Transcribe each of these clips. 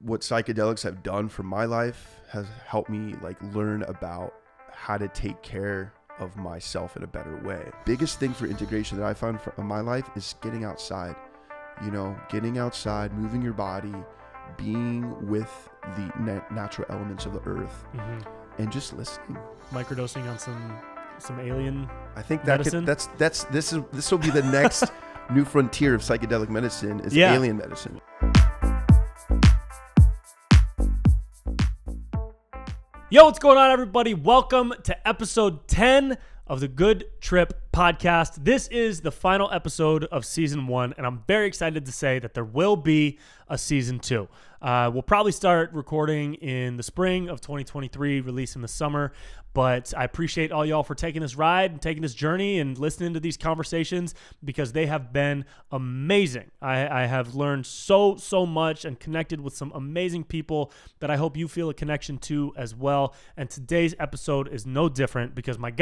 what psychedelics have done for my life has helped me like learn about how to take care of myself in a better way. Biggest thing for integration that I found in my life is getting outside. You know, getting outside, moving your body, being with the natural elements of the earth, and just listening. Microdosing on some alien. I think medicine? This will be the next new frontier of psychedelic medicine is alien medicine. Yo, what's going on, everybody? Welcome to episode 10 of the Good Trip podcast. This is the final episode of season 1, and I'm very excited to say that there will be a season 2. We'll probably start recording in the spring of 2023, release in the summer. But I appreciate all y'all for taking this ride and taking this journey and listening to these conversations because they have been amazing. I have learned so much and connected with some amazing people that I hope you feel a connection to as well. And today's episode is no different because my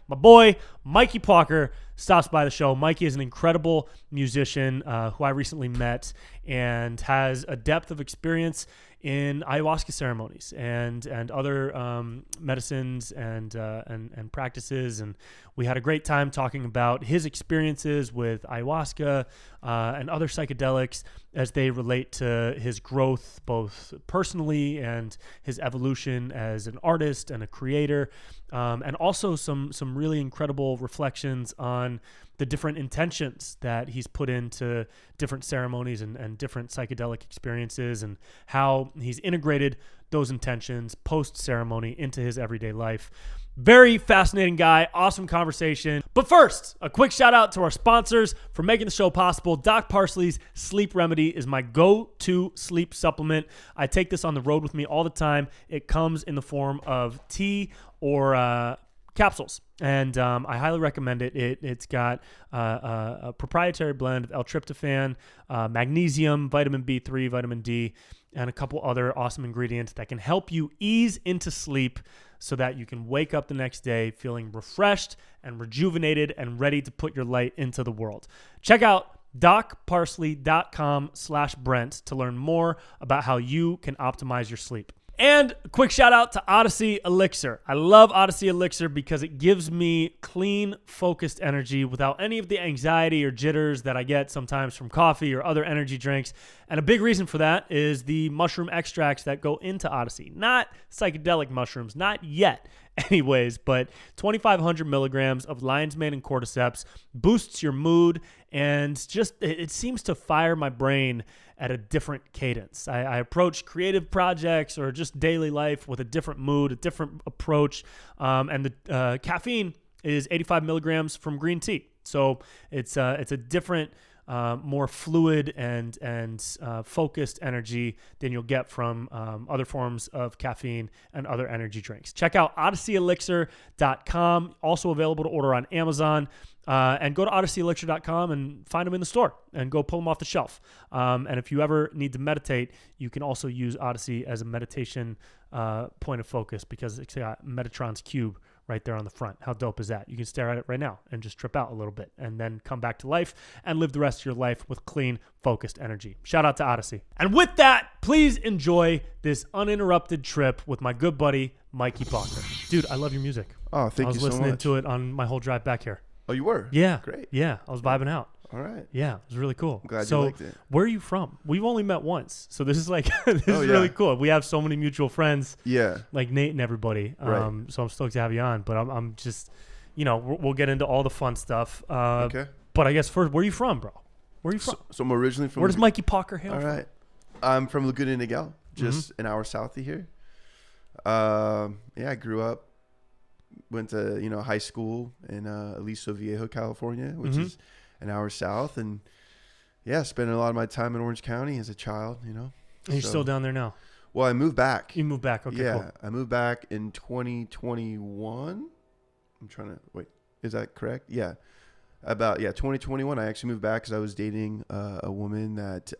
boy, Mikey Pauker, stops by the show. Mikey is an incredible musician who I recently met and has a depth of experience in ayahuasca ceremonies and other medicines and practices, and we had a great time talking about his experiences with ayahuasca and other psychedelics as they relate to his growth, both personally and his evolution as an artist and a creator, and also some really incredible reflections on the different intentions that he's put into different ceremonies and different psychedelic experiences and how he's integrated those intentions post-ceremony into his everyday life. Very fascinating guy, awesome conversation. But first, a quick shout out to our sponsors for making the show possible. Doc Parsley's Sleep Remedy is my go-to sleep supplement. I take this on the road with me all the time. It comes in the form of tea or capsules, and I highly recommend it. It's got a proprietary blend of L-tryptophan, magnesium, vitamin B3, vitamin D, and a couple other awesome ingredients that can help you ease into sleep so that you can wake up the next day feeling refreshed and rejuvenated and ready to put your light into the world. Check out docparsley.com/Brent to learn more about how you can optimize your sleep. And a quick shout out to Odyssey Elixir. I love Odyssey Elixir because it gives me clean, focused energy without any of the anxiety or jitters that I get sometimes from coffee or other energy drinks. And a big reason for that is the mushroom extracts that go into Odyssey. Not psychedelic mushrooms, not yet anyways, but 2,500 milligrams of lion's mane and cordyceps boosts your mood and just it seems to fire my brain at a different cadence. I approach creative projects or just daily life with a different mood, a different approach, and the caffeine is 85 milligrams from green tea. So it's a different, more fluid and focused energy than you'll get from other forms of caffeine and other energy drinks. Check out odysseyelixir.com, also available to order on Amazon. And go to odysseyelixir.com and find them in the store and go pull them off the shelf. And if you ever need to meditate, you can also use Odyssey as a meditation point of focus because it's got Metatron's cube right there on the front. How dope is that? You can stare at it right now and just trip out a little bit and then come back to life and live the rest of your life with clean, focused energy. Shout out to Odyssey. And with that, please enjoy this uninterrupted trip with my good buddy, Mikey Pauker. Dude, I love your music. Oh, thank you so much. I was listening to it on my whole drive back here. Oh, you were? Yeah. Great. Yeah, I was vibing out. All right. Yeah, it was really cool. I'm glad you liked it. Where are you from? We've only met once, so this is like this is really cool. We have so many mutual friends. Yeah. Like Nate and everybody. Right. So I'm stoked to have you on. But I'm just, we'll get into all the fun stuff. Okay. But I guess first, where are you from, bro? Where are you from? So I'm originally from. Where does Mikey Pauker hail from? All right. I'm from Laguna Beach, just an hour south of here. I grew up. Went to high school in Aliso Viejo, California, which is an hour south, and spent a lot of my time in Orange County as a child. And you're still down there now? Well, I moved back. You moved back? Okay, cool. I moved back in 2021. I'm trying to wait. Is that correct? Yeah, 2021. I actually moved back because I was dating a woman that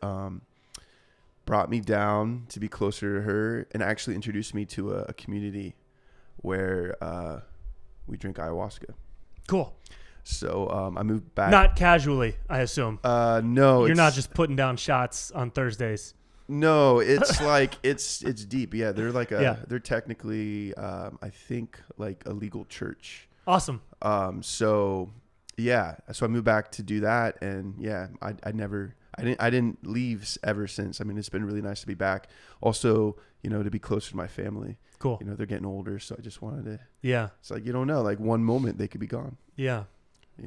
brought me down to be closer to her, and actually introduced me to a community where we drink ayahuasca. Cool. So I moved back. Not casually, I assume. No. You're not just putting down shots on Thursdays. No, it's like it's deep. Yeah, they're like they're technically I think like a legal church. Awesome. So yeah, so I moved back to do that, and yeah, I didn't leave ever since. I mean, it's been really nice to be back. Also, to be closer to my family. Cool. They're getting older, so I just wanted to. Yeah. It's like you don't know, like one moment they could be gone. Yeah.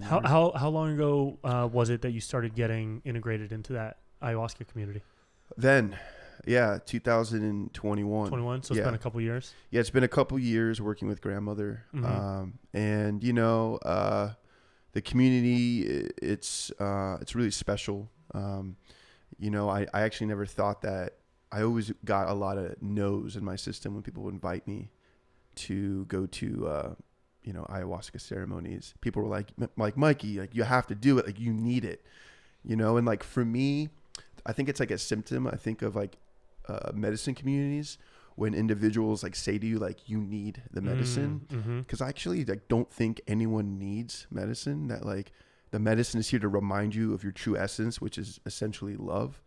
How long ago was it that you started getting integrated into that ayahuasca community? Then, yeah, 2021. 21. So it's been a couple years. Yeah, it's been a couple years working with grandmother, and the community, it's really special. I actually never thought that. I always got a lot of no's in my system when people would invite me to go to, ayahuasca ceremonies. People were like Mikey, like you have to do it, like you need it, and like for me, I think it's like a symptom. I think of like medicine communities when individuals like say to you like you need the medicine, because I actually like don't think anyone needs medicine. That like the medicine is here to remind you of your true essence, which is essentially love.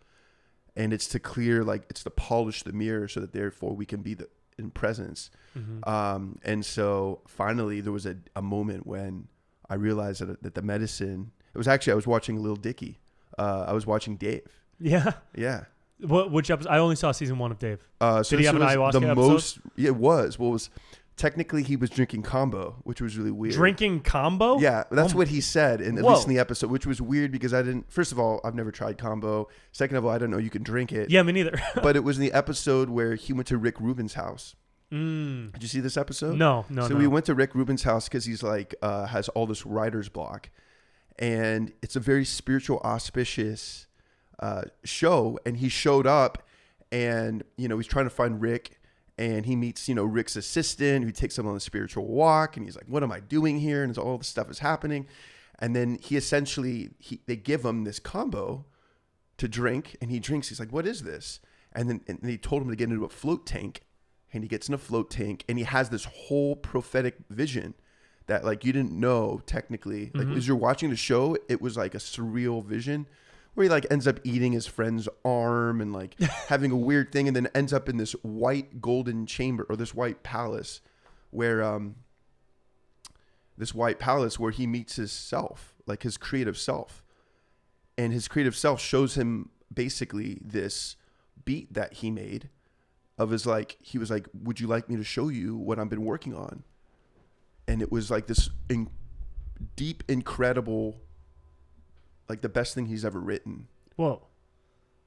And it's to clear, like it's to polish the mirror so that therefore we can be in presence. And so finally there was a moment when I realized that the medicine, it was actually, I was watching Lil Dicky. I was watching Dave. Yeah. Yeah. Which episode? I only saw season 1 of Dave. So did he have an ayahuasca episode? Yeah, it was. Well, it was technically he was drinking combo, which was really weird. Drinking combo? Yeah, that's what he said, at least in the episode, which was weird because first of all, I've never tried combo. Second of all, I don't know you can drink it. Yeah, me neither. But it was in the episode where he went to Rick Rubin's house. Did you see this episode? No. So we went to Rick Rubin's house because he's like, has all this writer's block. And it's a very spiritual, auspicious show. And he showed up and, he's trying to find Rick. And he meets, Rick's assistant who takes him on a spiritual walk. And he's like, what am I doing here? And all this stuff is happening. And then they give him this combo to drink. And he drinks. He's like, what is this? And they told him to get into a float tank. And he gets in a float tank. And he has this whole prophetic vision that like you didn't know technically. Like as you're watching the show, it was like a surreal vision. Where he like ends up eating his friend's arm and like having a weird thing, and then ends up in this white golden chamber or this white palace where he meets his self, like his creative self. And his creative self shows him basically this beat that he made of his like, he was like, would you like me to show you what I've been working on? And it was like this deep, incredible, like the best thing he's ever written. Whoa.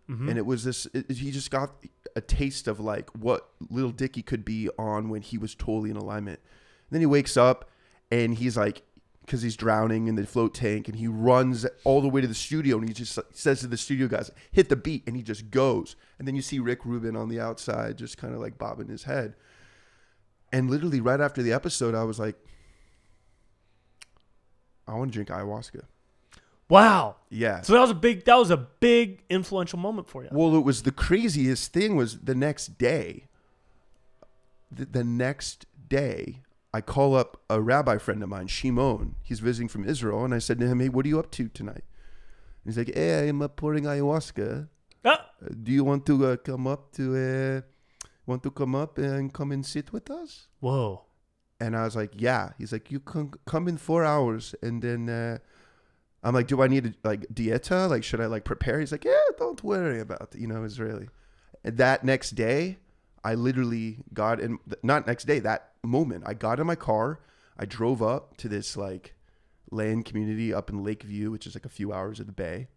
And it was he just got a taste of like what Lil Dicky could be on when he was totally in alignment. And then he wakes up and he's like, because he's drowning in the float tank, and he runs all the way to the studio and he just says to the studio guys, hit the beat, and he just goes. And then you see Rick Rubin on the outside just kind of like bobbing his head. And literally right after the episode, I was like, I want to drink ayahuasca. Wow. Yeah. So that was a big influential moment for you. Well, it was the craziest thing was the next day. The next day, I call up a rabbi friend of mine, Shimon. He's visiting from Israel. And I said to him, hey, what are you up to tonight? And he's like, hey, I'm pouring ayahuasca. Do you want to come up and come and sit with us? Whoa. And I was like, yeah. He's like, you can come in 4 hours. And then I'm like, do I need like dieta? Like, should I like prepare? He's like, yeah, don't worry about it. Israeli. And that next day, I literally got in, not next day, that moment, I got in my car. I drove up to this like land community up in Lakeview, which is like a few hours of the bay.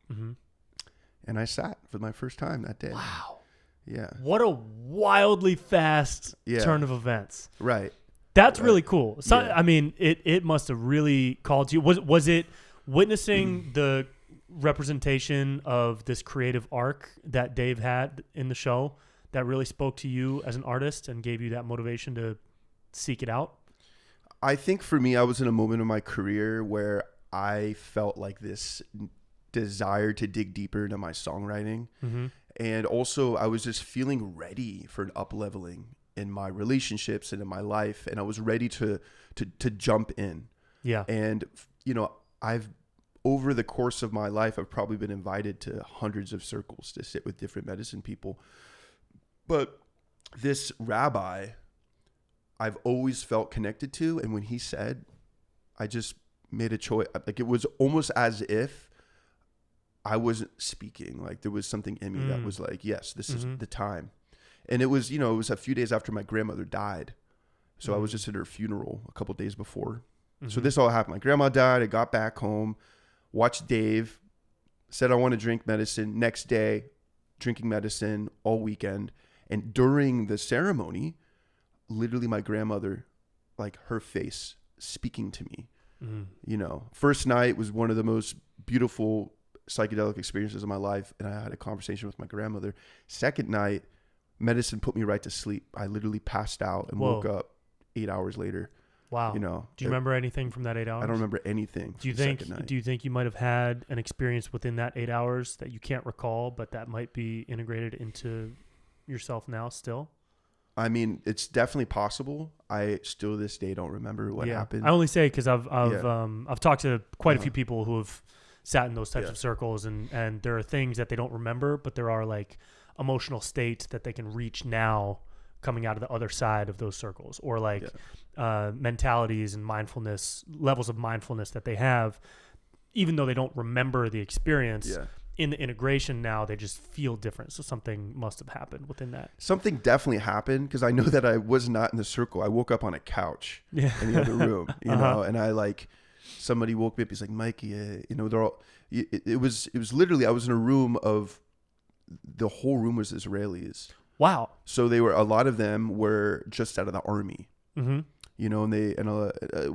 And I sat for my first time that day. Wow. Yeah. What a wildly fast turn of events. Right. That's really cool. So, Yeah. I mean, it must have really called to you. Was it witnessing the representation of this creative arc that Dave had in the show that really spoke to you as an artist and gave you that motivation to seek it out? I think for me, I was in a moment of my career where I felt like this desire to dig deeper into my songwriting. And also I was just feeling ready for an up-leveling in my relationships and in my life. And I was ready to jump in. Yeah. And, I've over the course of my life, I've probably been invited to hundreds of circles to sit with different medicine people. But this rabbi, I've always felt connected to. And when he said, I just made a choice. Like, it was almost as if I wasn't speaking. Like, there was something in me that was like, yes, this is the time. And it was, it was a few days after my grandmother died. So I was just at her funeral a couple days before. So this all happened. My grandma died. I got back home, watched Dave, said I want to drink medicine. Next day, drinking medicine all weekend. And during the ceremony, literally my grandmother, like, her face speaking to me. First night was one of the most beautiful psychedelic experiences of my life. And I had a conversation with my grandmother. Second night, medicine put me right to sleep. I literally passed out and woke up 8 hours later. Wow. Do you remember anything from that 8 hours? I don't remember anything. Do you think you might have had an experience within that 8 hours that you can't recall, but that might be integrated into yourself now still? I mean, it's definitely possible. I still to this day don't remember what happened. I only say because I've talked to quite a few people who have sat in those types of circles, and there are things that they don't remember, but there are like emotional states that they can reach now coming out of the other side of those circles, or like mentalities and mindfulness, levels of mindfulness that they have, even though they don't remember the experience. In the integration now, they just feel different. So something must have happened within that. Something definitely happened, because I know that I was not in the circle. I woke up on a couch in the other room, know, and I somebody woke me up. He's like, Mikey, they're all, it was literally, I was in a room of, the whole room was Israelis. Wow. So a lot of them were just out of the army, and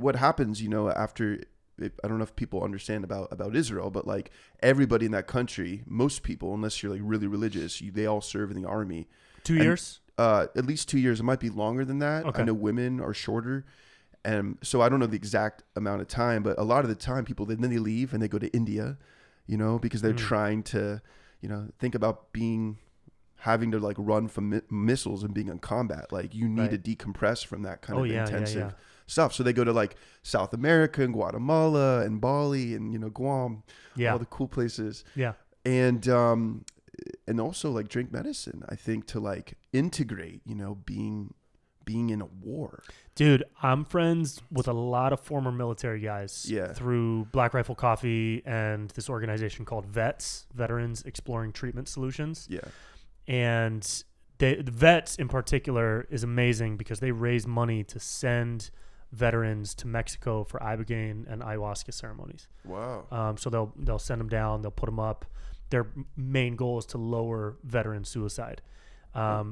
what happens, after, I don't know if people understand about Israel, but like everybody in that country, most people, unless you're like really religious, they all serve in the army. 2 years? At least 2 years. It might be longer than that. Okay. I know women are shorter. And so I don't know the exact amount of time, but a lot of the time people, then they leave and they go to India, because they're trying to, think about having to like run from missiles and being in combat. Like, you need to decompress from that kind of intensive stuff. So they go to like South America and Guatemala and Bali and, Guam, all the cool places. Yeah. And also like drink medicine, I think, to like integrate, being in a war. Dude, I'm friends with a lot of former military guys through Black Rifle Coffee and this organization called VETS, Veterans Exploring Treatment Solutions. Yeah. And the VETS in particular is amazing because they raise money to send veterans to Mexico for ibogaine and ayahuasca ceremonies. Wow. So they'll send them down, they'll put them up. Their main goal is to lower veteran suicide.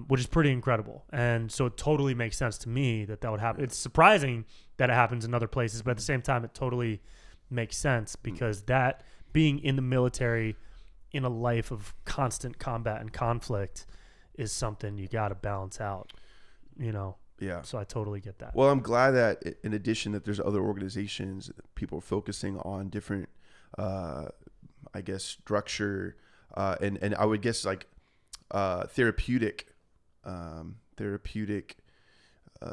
Which is pretty incredible. And so it totally makes sense to me that would happen. It's surprising that it happens in other places, but at the same time, it totally makes sense because that being in the military in a life of constant combat and conflict is something you got to balance out, Yeah. So I totally get that. Well, I'm glad that in addition that there's other organizations, people are focusing on different, structure, and I would guess like, therapeutic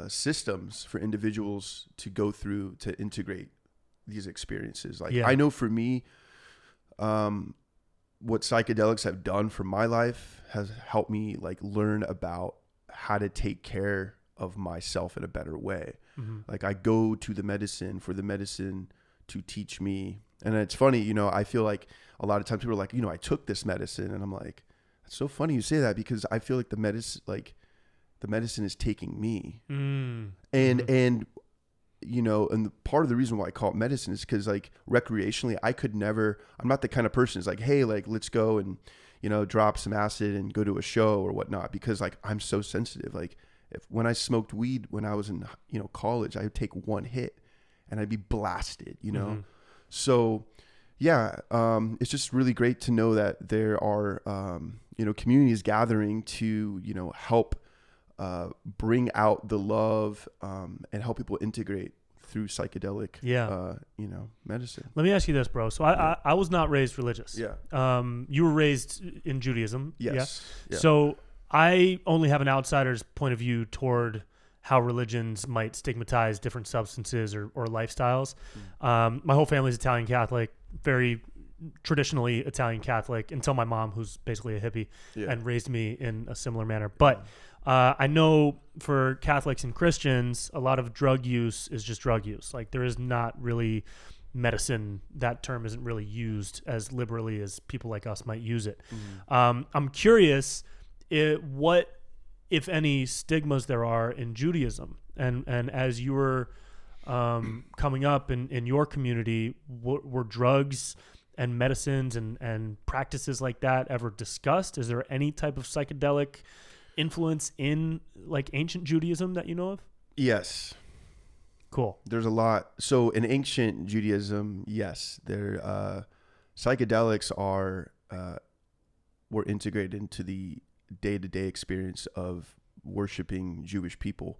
systems for individuals to go through to integrate these experiences. Like I know for me, what psychedelics have done for my life has helped me like learn about how to take care of myself in a better way. Like I go to the medicine for the medicine to teach me. And it's funny, I feel like a lot of times people are like, I took this medicine, and I'm like, it's so funny you say that because I feel like the medicine is taking me. And part of the reason why I call it medicine is because like recreationally, I'm not the kind of person who's like, hey, like let's go and, drop some acid and go to a show or whatnot, because like I'm so sensitive. Like when I smoked weed when I was in, college, I would take one hit and I'd be blasted, So yeah, it's just really great to know that there are, communities gathering to, help bring out the love and help people integrate through psychedelic, medicine. Let me ask you this, bro. So I was not raised religious. Yeah. You were raised in Judaism. Yes. Yeah. So I only have an outsider's point of view toward how religions might stigmatize different substances or lifestyles. My whole family's Italian Catholic. very traditionally Italian Catholic until my mom, who's basically a hippie, and raised me in a similar manner. But I know for Catholics and Christians, a lot of drug use is just drug use. Like there is not really medicine. That term isn't really used as liberally as people like us might use it. I'm curious what, if any, stigmas there are in Judaism. And as you were coming up in your community, were drugs and medicines and practices like that ever discussed? Is there any type of psychedelic influence in like ancient Judaism that you know of? Yes. Cool. There's a lot. So in ancient Judaism, yes, psychedelics were integrated into the day-to-day experience of worshiping Jewish people.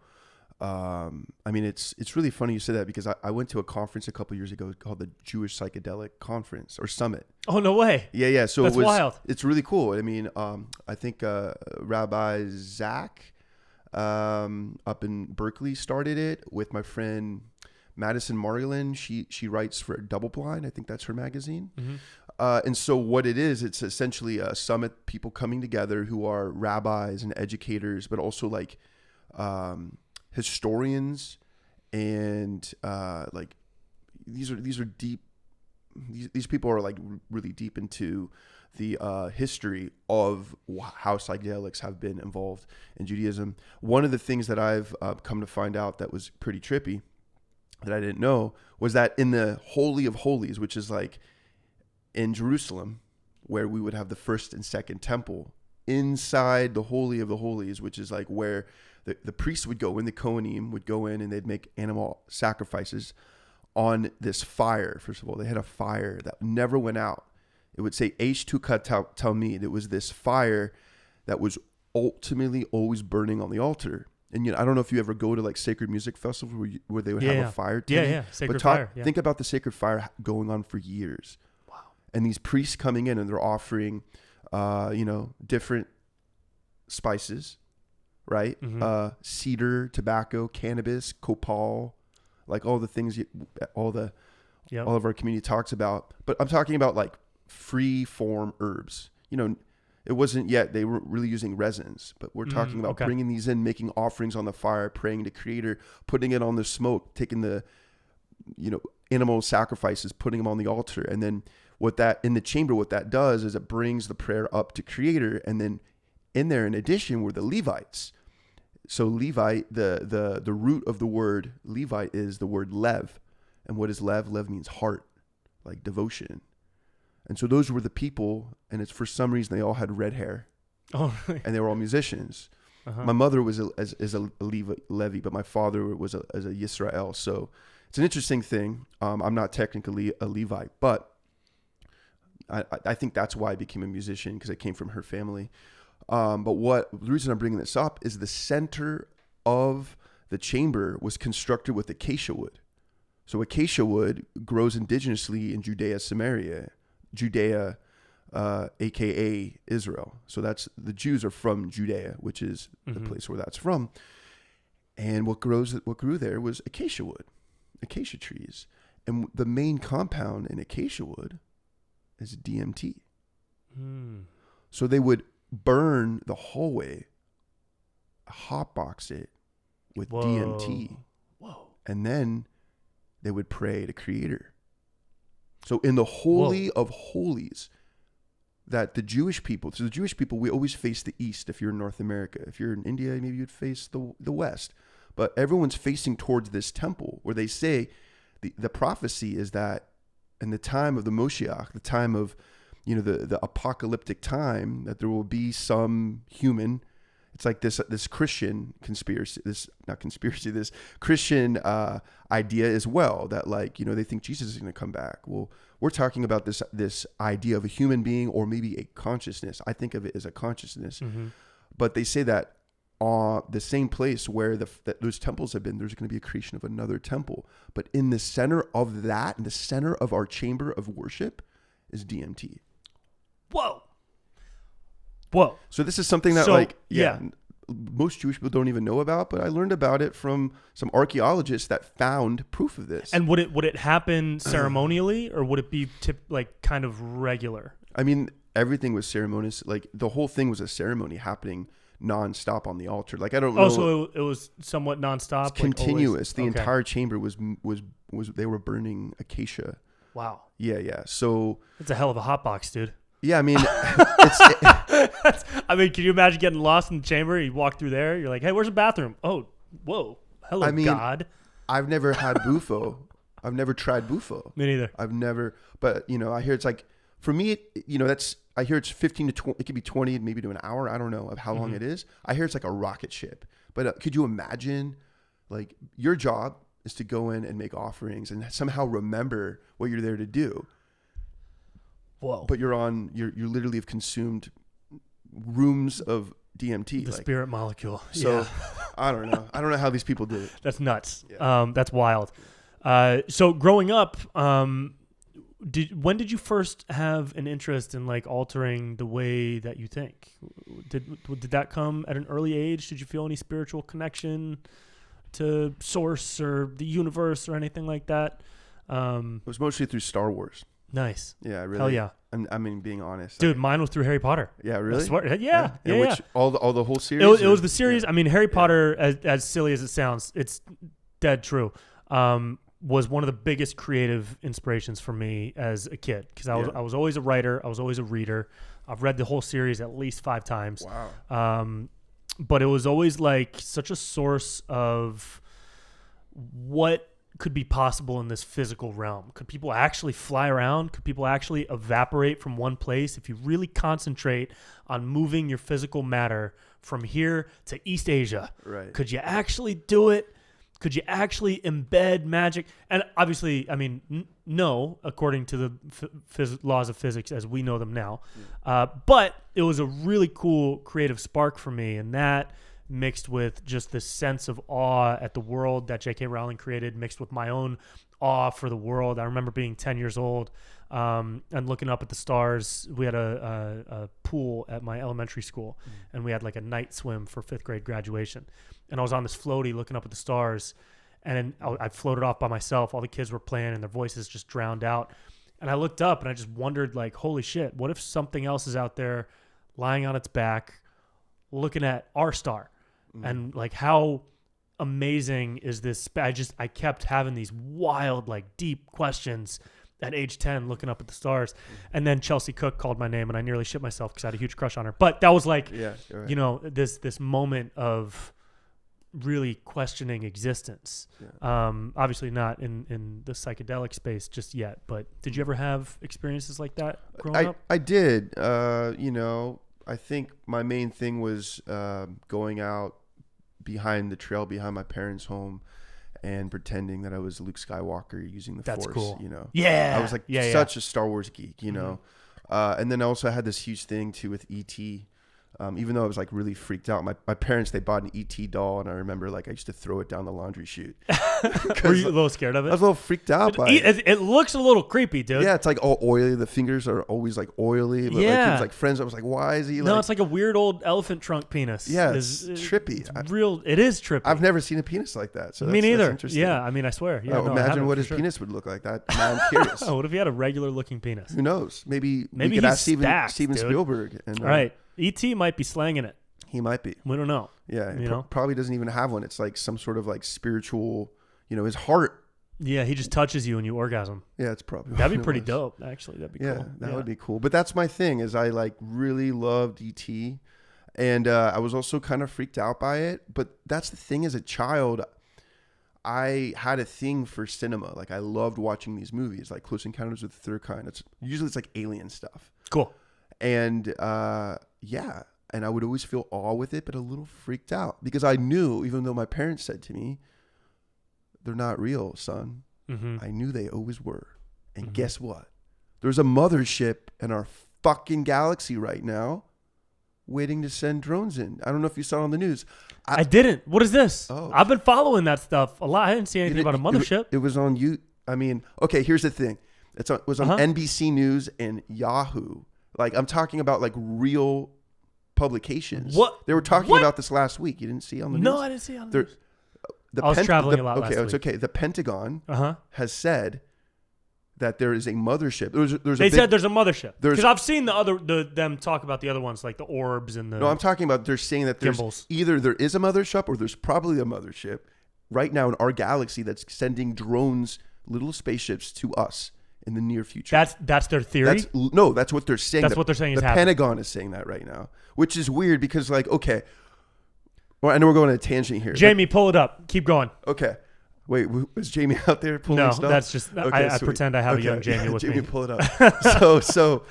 I mean, it's really funny you say that because I went to a conference a couple years ago called the Jewish Psychedelic Conference or Summit. Oh, no way. Yeah. So that's wild. It's really cool. I mean, I think Rabbi Zach up in Berkeley started it with my friend Madison Margolin. She writes for Double Blind. I think that's her magazine. And so what it is, it's essentially a summit, people coming together who are rabbis and educators, but also like historians and like these are deep. These people are like really deep into the history of how psychedelics have been involved in Judaism. One of the things that I've come to find out that was pretty trippy that I didn't know was that in the Holy of Holies, which is like in Jerusalem, where we would have the first and second temple, inside the Holy of the Holies, which is like where the priests would go in, the Kohanim would go in and they'd make animal sacrifices on this fire. First of all, they had a fire that never went out. It would say Eish Tukat Talmid. It was this fire that was ultimately always burning on the altar. And I don't know if you ever go to like sacred music festivals where they would have a fire. Sacred fire. Think about the sacred fire going on for years. Wow. And these priests coming in and they're offering, different spices, right? Cedar, tobacco, cannabis, copal, like all the things all of our community talks about. But I'm talking about like free form herbs. It wasn't yet, they were really using resins, but we're talking about bringing these in, making offerings on the fire, praying to Creator, putting it on the smoke, taking the, animal sacrifices, putting them on the altar. And then in the chamber, what that does is it brings the prayer up to Creator. And then in there, in addition, were the Levites. So Levite, the root of the word Levite is the word Lev. And what is Lev? Lev means heart, like devotion. And so those were the people, and it's for some reason they all had red hair. Oh, really? And they were all musicians. My mother was a Levi, but my father was a Yisrael. So it's an interesting thing. I'm not technically a Levite, but I think that's why I became a musician, because I came from her family. But the reason I'm bringing this up is the center of the chamber was constructed with acacia wood. So acacia wood grows indigenously in Judea, aka Israel. So the Jews are from Judea, which is the place where that's from. And what grew there was acacia wood, acacia trees. And the main compound in acacia wood is DMT. So they would burn the hallway, hotbox it with DMT. Whoa. And then they would pray to Creator. So in the Holy of Holies, that the Jewish people, we always face the East if you're in North America. If you're in India, maybe you'd face the West. But everyone's facing towards this temple where they say the prophecy is that in the time of the Moshiach, the time of, the apocalyptic time, that there will be some human. It's like this Christian conspiracy, this Christian idea as well, that they think Jesus is going to come back. Well, we're talking about this idea of a human being, or maybe a consciousness. I think of it as a consciousness. But they say that the same place where that those temples have been, there's going to be a creation of another temple. But in the center of that, in the center of our chamber of worship, is DMT. Whoa. So this is something that most Jewish people don't even know about, but I learned about it from some archaeologists that found proof of this. And would it happen ceremonially, or would it be kind of regular? I mean, everything was ceremonious. Like the whole thing was a ceremony happening nonstop on the altar. Like I don't know. Oh, so it was somewhat nonstop, it's continuous. The Okay. entire chamber was they were burning acacia. Wow. Yeah. So it's a hell of a hot box, dude. yeah, I mean, I mean, can you imagine getting lost in the chamber? You walk through there, you're like, hey, where's the bathroom? Oh, whoa. Hello, God. I've never had bufo. I've never tried bufo. Me neither. I've never, but I hear it's like, for me, I hear it's 15 to 20, it could be 20, maybe to an hour. I don't know of how long it is. I hear it's like a rocket ship, but could you imagine like your job is to go in and make offerings and somehow remember what you're there to do. Whoa. But you literally have consumed rooms of DMT. The spirit molecule. So yeah. I don't know. I don't know how these people did it. That's nuts. Yeah. That's wild. So growing up, when did you first have an interest in like altering the way that you think? Did that come at an early age? Did you feel any spiritual connection to source or the universe or anything like that? It was mostly through Star Wars. Nice. Yeah, really. Hell yeah. I mean, being honest, dude, mine was through Harry Potter. Yeah, really. I swear, yeah. Which all the whole series. It was the series. Yeah. I mean, Harry Potter, as silly as it sounds, it's dead true. Was one of the biggest creative inspirations for me as a kid because I was always a writer. I was always a reader. I've read the whole series at least 5 times. Wow. But it was always like such a source of what could be possible in this physical realm. Could people actually fly around? Could people actually evaporate from one place? If you really concentrate on moving your physical matter from here to East Asia, right? Could you actually do it? Could you actually embed magic? And obviously, I mean, no, according to the laws of physics as we know them now. Yeah. But it was a really cool creative spark for me. And that mixed with just this sense of awe at the world that J.K. Rowling created, mixed with my own awe for the world. I remember being 10 years old and looking up at the stars. We had a pool at my elementary school, and we had like a night swim for 5th grade graduation. And I was on this floaty looking up at the stars, and I floated off by myself. All the kids were playing, and their voices just drowned out. And I looked up, and I just wondered, like, holy shit, what if something else is out there lying on its back looking at our star? And like, how amazing is this? I kept having these wild, like deep questions at age 10, looking up at the stars. And then Chelsea Cook called my name and I nearly shit myself because I had a huge crush on her. But that was like, right. You know, this moment of really questioning existence. Yeah. Obviously not in the psychedelic space just yet, but did you ever have experiences like that growing up? I did. You know, I think my main thing was going out behind the trail behind my parents' home and pretending that I was Luke Skywalker using the Force. Cool. You know, yeah, I was like such a Star Wars geek, you know. And then also I had this huge thing too with E.T. Even though I was like really freaked out, my parents, they bought an E.T. doll, and I remember like I used to throw it down the laundry chute. Were you a little scared of it? I was a little freaked out by it. It looks a little creepy, dude. Yeah, it's like all oily. The fingers are always like oily. But like, he was like friends. I was like, why is he like... No, it's like a weird old elephant trunk penis. Yeah, it's trippy. It is trippy. I've never seen a penis like that. So Me neither. That's interesting. Yeah, I mean, I swear. Yeah, imagine what his penis would look like. Now I'm curious. Oh, what if he had a regular looking penis? Who knows? Maybe we could ask Steven Spielberg. And, all right. E.T. might be slanging it. He might be. We don't know. Yeah, he probably doesn't even have one. It's like some sort of like spiritual, you know, his heart. Yeah, he just touches you and you orgasm. Yeah, it's probably. That'd be pretty dope, actually. That'd be cool. Yeah, that would be cool. But that's my thing, is I like really loved E.T. And I was also kind of freaked out by it. But that's the thing, as a child, I had a thing for cinema. Like I loved watching these movies, like Close Encounters with the Third Kind. Usually it's like alien stuff. Cool. And yeah. And I would always feel awe with it, but a little freaked out because I knew, even though my parents said to me, they're not real, son. Mm-hmm. I knew they always were. And guess what? There's a mothership in our fucking galaxy right now waiting to send drones in. I don't know if you saw it on the news. I didn't. What is this? Oh. I've been following that stuff a lot. I didn't see anything about a mothership. It was on you. I mean, okay, here's the thing. It was on NBC News and Yahoo. Like, I'm talking about like real publications. What? They were talking What? about this last week. You didn't see on the news? No, I didn't see it on the news. The I was traveling a lot okay, last it's week. okay. The Pentagon Uh-huh. has said that there is a mothership. They said there's a mothership. There's- Because I've seen them talk about the other ones, like the orbs and the No, I'm talking about they're saying that there's gimbals. either there is a mothership or there's probably a mothership right now in our galaxy that's sending drones, little spaceships to us in the near future. That's their theory? That's what they're saying. That's what they're saying is the happening. Pentagon is saying that right now, which is weird because, like, okay, well, I know we're going on a tangent here. Jamie, pull it up. Keep going. Okay. Wait, is Jamie out there pulling No, stuff? that's just Okay, I sweet. pretend I have a young Okay, Jamie with Jamie, me. pull it up. so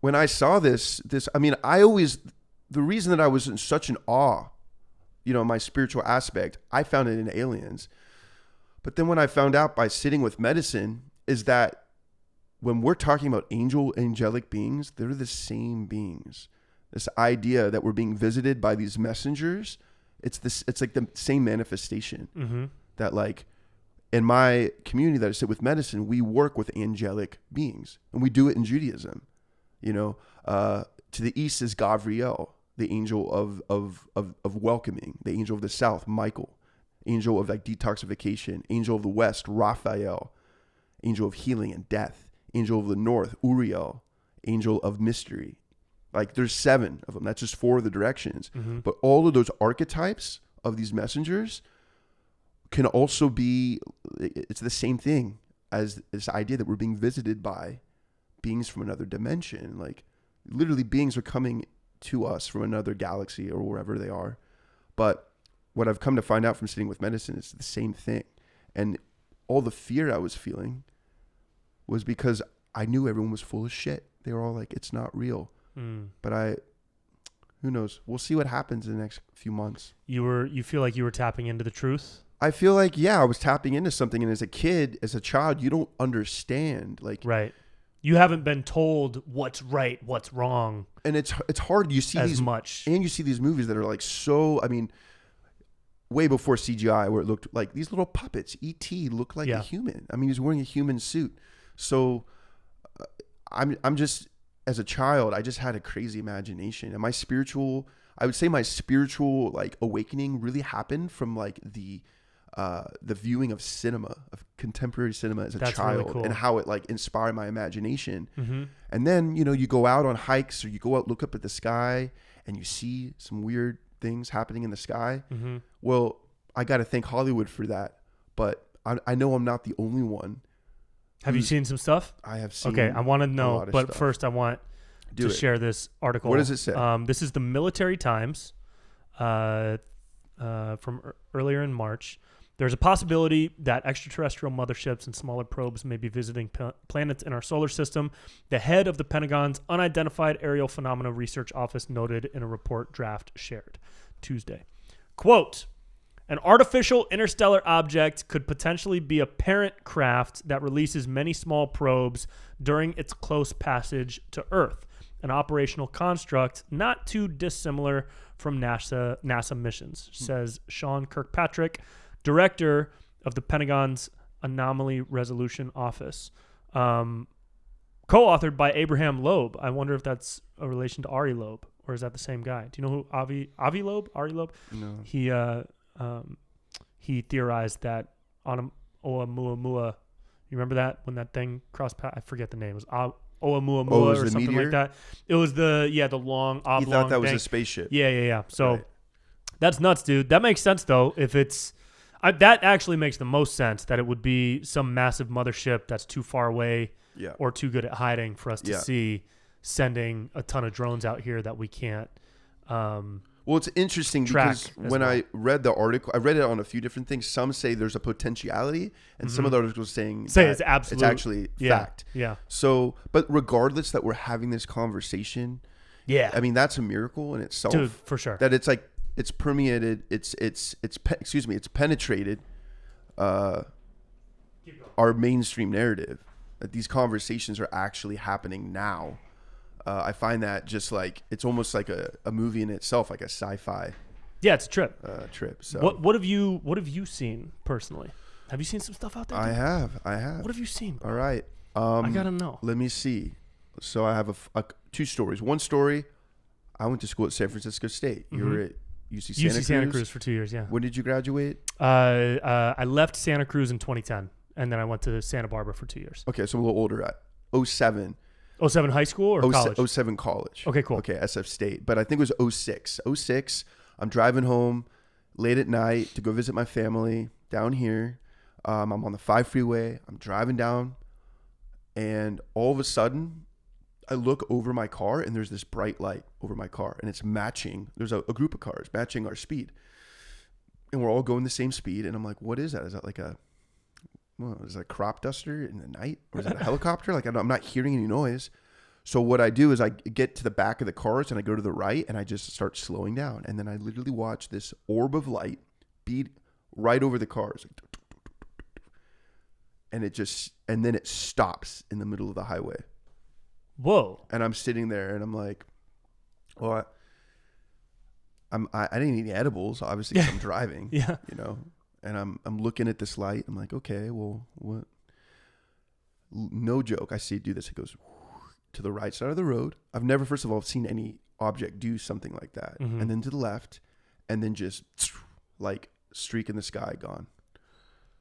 when I saw this, I mean, the reason that I was in such an awe, my spiritual aspect, I found it in aliens. But then when I found out by sitting with medicine is that when we're talking about angelic beings, they're the same beings. This idea that we're being visited by these messengers, it's like the same manifestation that, like, in my community that I sit with medicine, we work with angelic beings, and we do it in Judaism. To the east is Gabriel, the angel of welcoming, the angel of the south, Michael, angel of like detoxification, angel of the west, Raphael, angel of healing and death, angel of the north, Uriel, angel of mystery. Like, there's 7 of them. That's just 4 of the directions. But all of those archetypes of these messengers can also be, it's the same thing as this idea that we're being visited by beings from another dimension. Like, literally beings are coming to us from another galaxy or wherever they are. But what I've come to find out from sitting with medicine is the same thing. And all the fear I was feeling was because I knew everyone was full of shit. They were all like, it's not real. But who knows? We'll see what happens in the next few months. You feel like you were tapping into the truth? I feel like, I was tapping into something. And as a child, you don't understand. Like, right. You haven't been told what's right, what's wrong. And it's hard. You see as much. And you see these movies that are like so, I mean, way before CGI, where it looked like these little puppets. E.T. looked like a human. I mean, he's wearing a human suit. So I'm just, as a child, I just had a crazy imagination. And I would say my spiritual like awakening really happened from like the viewing of cinema, of contemporary cinema as a child, really cool. and how it like inspired my imagination. And then, you go out on hikes or you go out, look up at the sky, and you see some weird things happening in the sky. Well, I got to thank Hollywood for that. But I know I'm not the only one. Have you seen some stuff? I have seen. Okay, I want to know, but stuff. first I want to share this article. What does it say? This is the Military Times from earlier in March. There's a possibility that extraterrestrial motherships and smaller probes may be visiting planets in our solar system. The head of the Pentagon's Unidentified Aerial Phenomena Research Office noted in a report draft shared Tuesday. Quote, an artificial interstellar object could potentially be a parent craft that releases many small probes during its close passage to Earth, an operational construct not too dissimilar from NASA missions, says Sean Kirkpatrick, director of the Pentagon's Anomaly Resolution Office. Co-authored by Abraham Loeb. I wonder if that's a relation to Ari Loeb, or is that the same guy? Do you know who Avi Loeb? Ari Loeb? No. He theorized that on Oumuamua. You remember that when that thing crossed paths? I forget the name. It was Oumuamua or something meteor? like that. It was the long oblong. He thought that was thing. a spaceship. Yeah. So right. That's nuts, dude. That makes sense though. If it's that actually makes the most sense that it would be some massive mothership that's too far away or too good at hiding for us to see, sending a ton of drones out here that we can't. Well, it's interesting because when I read the article, I read it on a few different things. Some say there's a potentiality, and some of the articles saying it's absolute. It's actually fact. Yeah. So, but regardless that we're having this conversation, I mean that's a miracle in itself, dude, for sure. That it's like it's permeated, it's penetrated our mainstream narrative. That these conversations are actually happening now. I find that just like it's almost like a movie in itself, like a sci-fi. Yeah, it's a trip. So what have you seen personally? Have you seen some stuff out there? I have. What have you seen, bro? All right. I gotta know. Let me see. So I have two stories. One story, I went to school at San Francisco State. You were at UC Santa Cruz? UC Santa Cruz for 2 years, yeah. When did you graduate? I left Santa Cruz in 2010, and then I went to Santa Barbara for 2 years. Okay, so I'm a little older. At 07. 07 high school or college? 07 college. Okay, cool. Okay, SF State. But I think it was 06. 06, I'm driving home late at night to go visit my family down here. I'm on the 5 freeway. I'm driving down, and all of a sudden, I look over my car, and there's this bright light over my car, and it's matching. There's a group of cars matching our speed, and we're all going the same speed. And I'm like, what is that? Is that like is that a crop duster in the night, or is that a helicopter? Like, I'm not hearing any noise. So what I do is I get to the back of the cars, and I go to the right, and I just start slowing down. And then I literally watch this orb of light beat right over the cars. And then it stops in the middle of the highway. Whoa. And I'm sitting there, and I'm like, well, I didn't eat any edibles, obviously, 'cause I'm driving. Yeah. You know, and I'm looking at this light. I'm like, okay, well, what? No joke. I see it do this. It goes to the right side of the road. I've never, first of all, seen any object do something like that. And then to the left, and then just like streak in the sky, gone.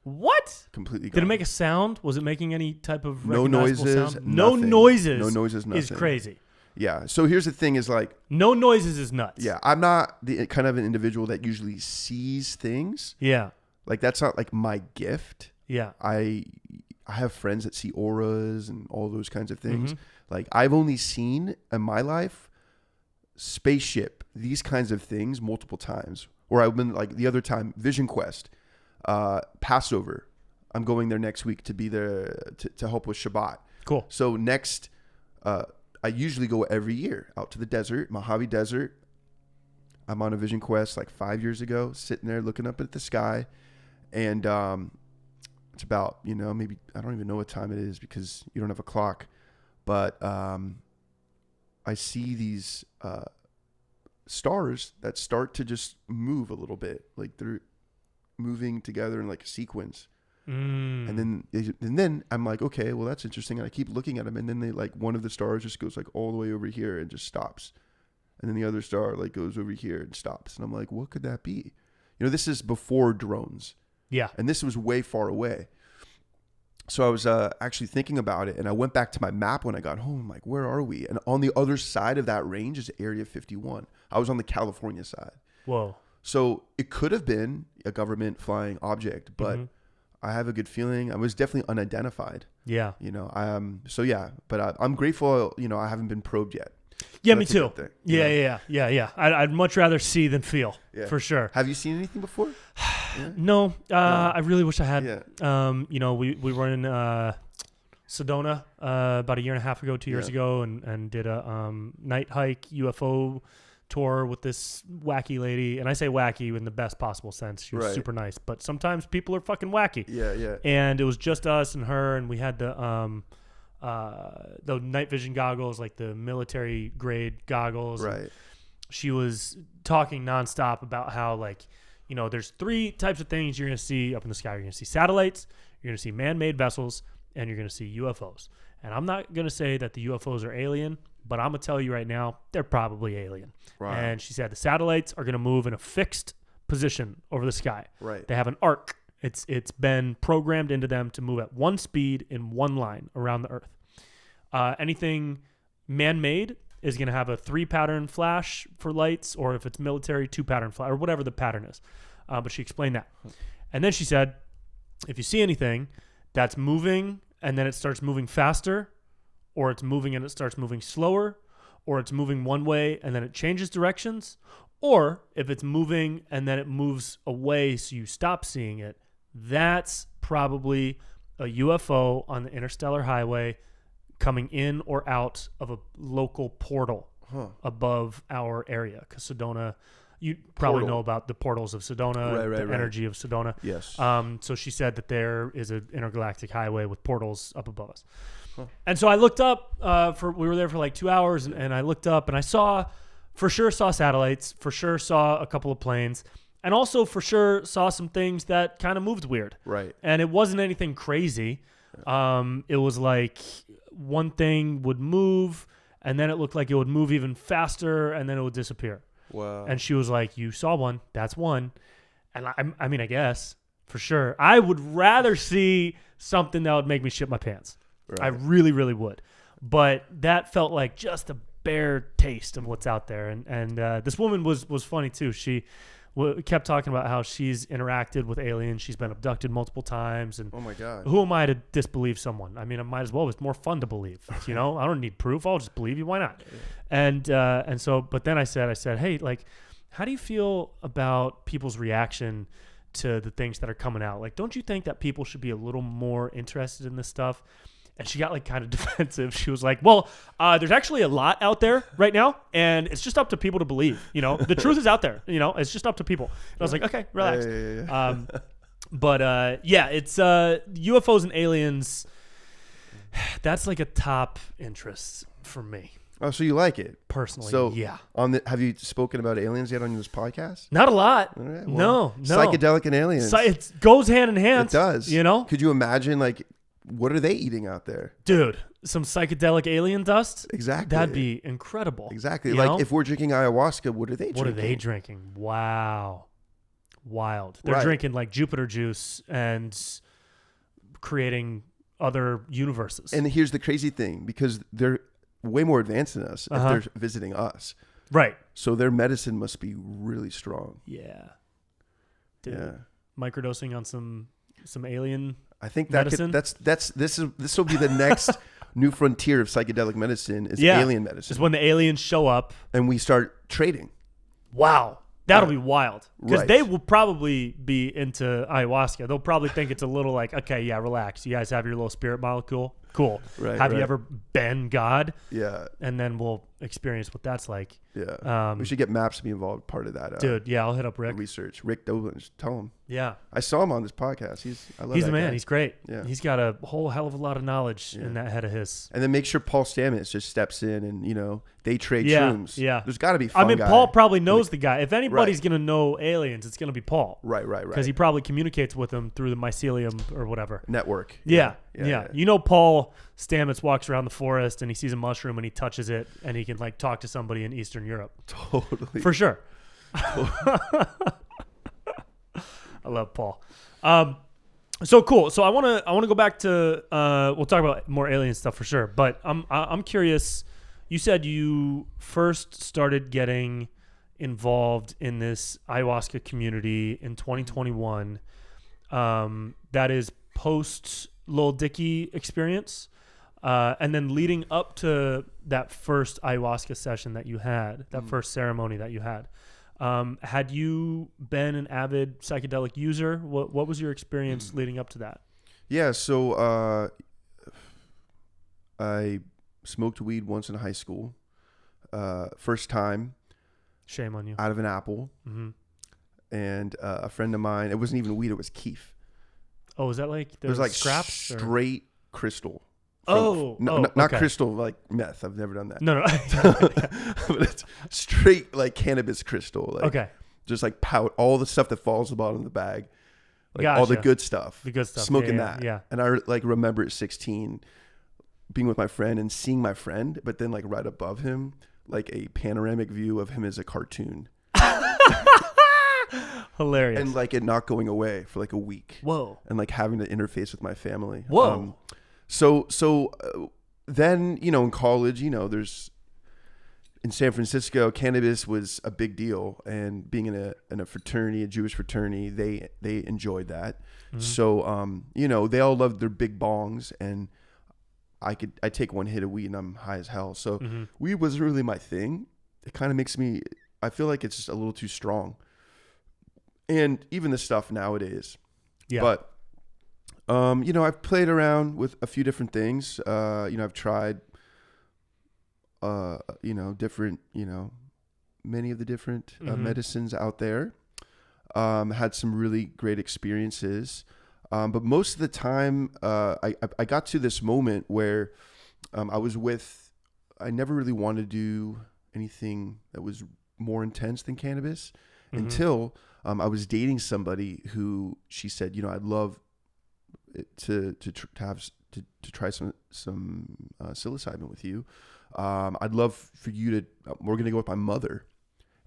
What? Completely gone. Did it make a sound? Was it making any type of no recognizable noises? sound? Nothing. No noises. No noises. Nothing. Is crazy. Yeah. So here's the thing: is like no noises is nuts. Yeah, I'm not the kind of an individual that usually sees things. Yeah. Like that's not like my gift. Yeah. I have friends that see auras and all those kinds of things. Like I've only seen in my life spaceship, these kinds of things multiple times. Or I've been like the other time, Vision Quest, Passover. I'm going there next week to be there to help with Shabbat. Cool. So next, I usually go every year out to the desert, Mojave Desert. I'm on a Vision Quest like 5 years ago, sitting there looking up at the sky. And it's about, maybe, I don't even know what time it is because you don't have a clock. But I see these stars that start to just move a little bit. Like they're moving together in like a sequence. And then I'm like, okay, well, that's interesting. And I keep looking at them. And then they like one of the stars just goes like all the way over here and just stops. And then the other star like goes over here and stops. And I'm like, what could that be? This is before drones. Yeah. And this was way far away. So I was actually thinking about it, and I went back to my map when I got home. I'm like, where are we? And on the other side of that range is Area 51. I was on the California side. Whoa. So it could have been a government flying object, but I have a good feeling. I was definitely unidentified. Yeah. So yeah, but I'm grateful, I haven't been probed yet. Yeah, so me too. Yeah. I'd much rather see than feel, for sure. Have you seen anything before? Yeah. No, I really wish I had. Yeah. We were in Sedona about a year and a half ago, 2 years ago, and did a night hike UFO tour with this wacky lady. And I say wacky in the best possible sense. She was super nice, but sometimes people are fucking wacky. Yeah. And it was just us and her, and we had the night vision goggles, like the military grade goggles. Right. She was talking nonstop about how there's 3 types of things you're going to see up in the sky. You're going to see satellites, you're going to see man-made vessels, and you're going to see UFOs. And I'm not going to say that the UFOs are alien, but I'm going to tell you right now, they're probably alien. Right. And she said the satellites are going to move in a fixed position over the sky. Right. They have an arc. It's been programmed into them to move at one speed in one line around the Earth. Anything man-made is going to have a 3-pattern flash for lights, or if it's military, 2-pattern flash, or whatever the pattern is. But she explained that. And then she said, if you see anything that's moving and then it starts moving faster, or it's moving and it starts moving slower, or it's moving one way and then it changes directions, or if it's moving and then it moves away so you stop seeing it, that's probably a UFO on the interstellar highway coming in or out of a local portal above our area. Because Sedona, you probably know about the portals of Sedona, the energy of Sedona. Yes. So she said that there is an intergalactic highway with portals up above us. And so I looked up, we were there for like 2 hours, and I looked up and I saw satellites, for sure saw a couple of planes, and also for sure saw some things that kind of moved weird. Right. And it wasn't anything crazy. It was like one thing would move and then it looked like it would move even faster, and then it would disappear. Wow. And she was like, you saw one. That's one. And I mean, I guess, for sure. I would rather see something that would make me shit my pants. Right. I really, really would. But that felt like just a bare taste of what's out there. And this woman was funny, too. She kept talking about how she's interacted with aliens. She's been abducted multiple times. And oh, my God. Who am I to disbelieve someone? I mean, I might as well. It's more fun to believe. You know, I don't need proof. I'll just believe you. Why not? And so, but then I said, hey, like, how do you feel about people's reaction to the things that are coming out? Like, don't you think that people should be a little more interested in this stuff? And she got like kind of defensive. She was like, well, there's actually a lot out there right now, and it's just up to people to believe. You know, the truth is out there. You know, it's just up to people. And I was like, okay, relax. But it's UFOs and aliens. That's like a top interest for me. Oh, so you like it personally? So yeah. Have you spoken about aliens yet on this podcast? Not a lot. All right, well, No. Psychedelic and aliens. It goes hand in hand. It does. You know? Could you imagine, like, what are they eating out there? Dude, some psychedelic alien dust? Exactly. That'd be incredible. Exactly. You like, know? if we're drinking ayahuasca, what are they drinking? What are they drinking? Wow. Wild. They're Right. drinking, like, Jupiter juice and creating other universes. And here's the crazy thing, because they're way more advanced than us if they're visiting us. Right. So their medicine must be really strong. Yeah. Dude, Yeah. microdosing on some alien I think that medicine? this will be the next new frontier of psychedelic medicine is alien medicine. Is when the aliens show up and we start trading. Wow. That'll be wild. Because Right. they will probably be into ayahuasca. They'll probably think it's a little like, okay, yeah, relax. You guys have your little spirit molecule. Cool. Right, have you right. ever been God? Yeah. And then we'll experience what that's like. Yeah. We should get Maps to be involved, part of that. Dude, yeah, I'll hit up Rick. Research. Rick Dolan. Just tell him. Yeah. I saw him on this podcast. I love He's that the man. guy. He's great. Yeah. He's got a whole hell of a lot of knowledge in that head of his. And then make sure Paul Stamets just steps in and, they trade Yeah, shrooms. yeah. There's got to be fun I mean, guy. Paul probably knows the guy. If anybody's Right. going to know aliens, it's going to be Paul. Right. Because he probably communicates with them through the mycelium or whatever. Network. Yeah. You know, Paul Stamets walks around the forest and he sees a mushroom and he touches it and he can like talk to somebody in Eastern Europe. Totally. For sure. I love Paul. So cool. So I want to go back to we'll talk about more alien stuff for sure. But I'm curious. You said you first started getting involved in this ayahuasca community in 2021. That is post Lil Dicky experience. And then leading up to that first ayahuasca session that you had, that first ceremony that you had you been an avid psychedelic user? What was your experience leading up to that? Yeah, so I smoked weed once in high school. First time. Shame on you. Out of an apple. Mm-hmm. And a friend of mine, it wasn't even weed, it was keef. Oh, was that like it was like scraps? Straight crystal. Not Not crystal like meth. I've never done that. No. But it's straight like cannabis crystal. Like, okay. Just like all the stuff that falls to the bottom of the bag. Like Gotcha. all the good stuff. The good stuff. Smoking yeah, that. Yeah. And I like remember at 16 being with my friend and seeing my friend, but then like right above him, like a panoramic view of him as a cartoon. Hilarious. And like it not going away for like a week. Whoa. And like having to interface with my family. Whoa. Then, in college, there's in San Francisco, cannabis was a big deal, and being in a fraternity, a Jewish fraternity, they enjoyed that. Mm-hmm. So, they all loved their big bongs, and I take one hit of weed and I'm high as hell. So weed wasn't really my thing. It kind of I feel like it's just a little too strong. And even the stuff nowadays. Yeah. But, I've played around with a few different things. I've tried, different, many of the different medicines out there. Had some really great experiences. But most of the time, I got to this moment where I never really wanted to do anything that was more intense than cannabis until I was dating somebody who she said, I'd love to try some psilocybin with you. I'd love for you to, we're going to go with my mother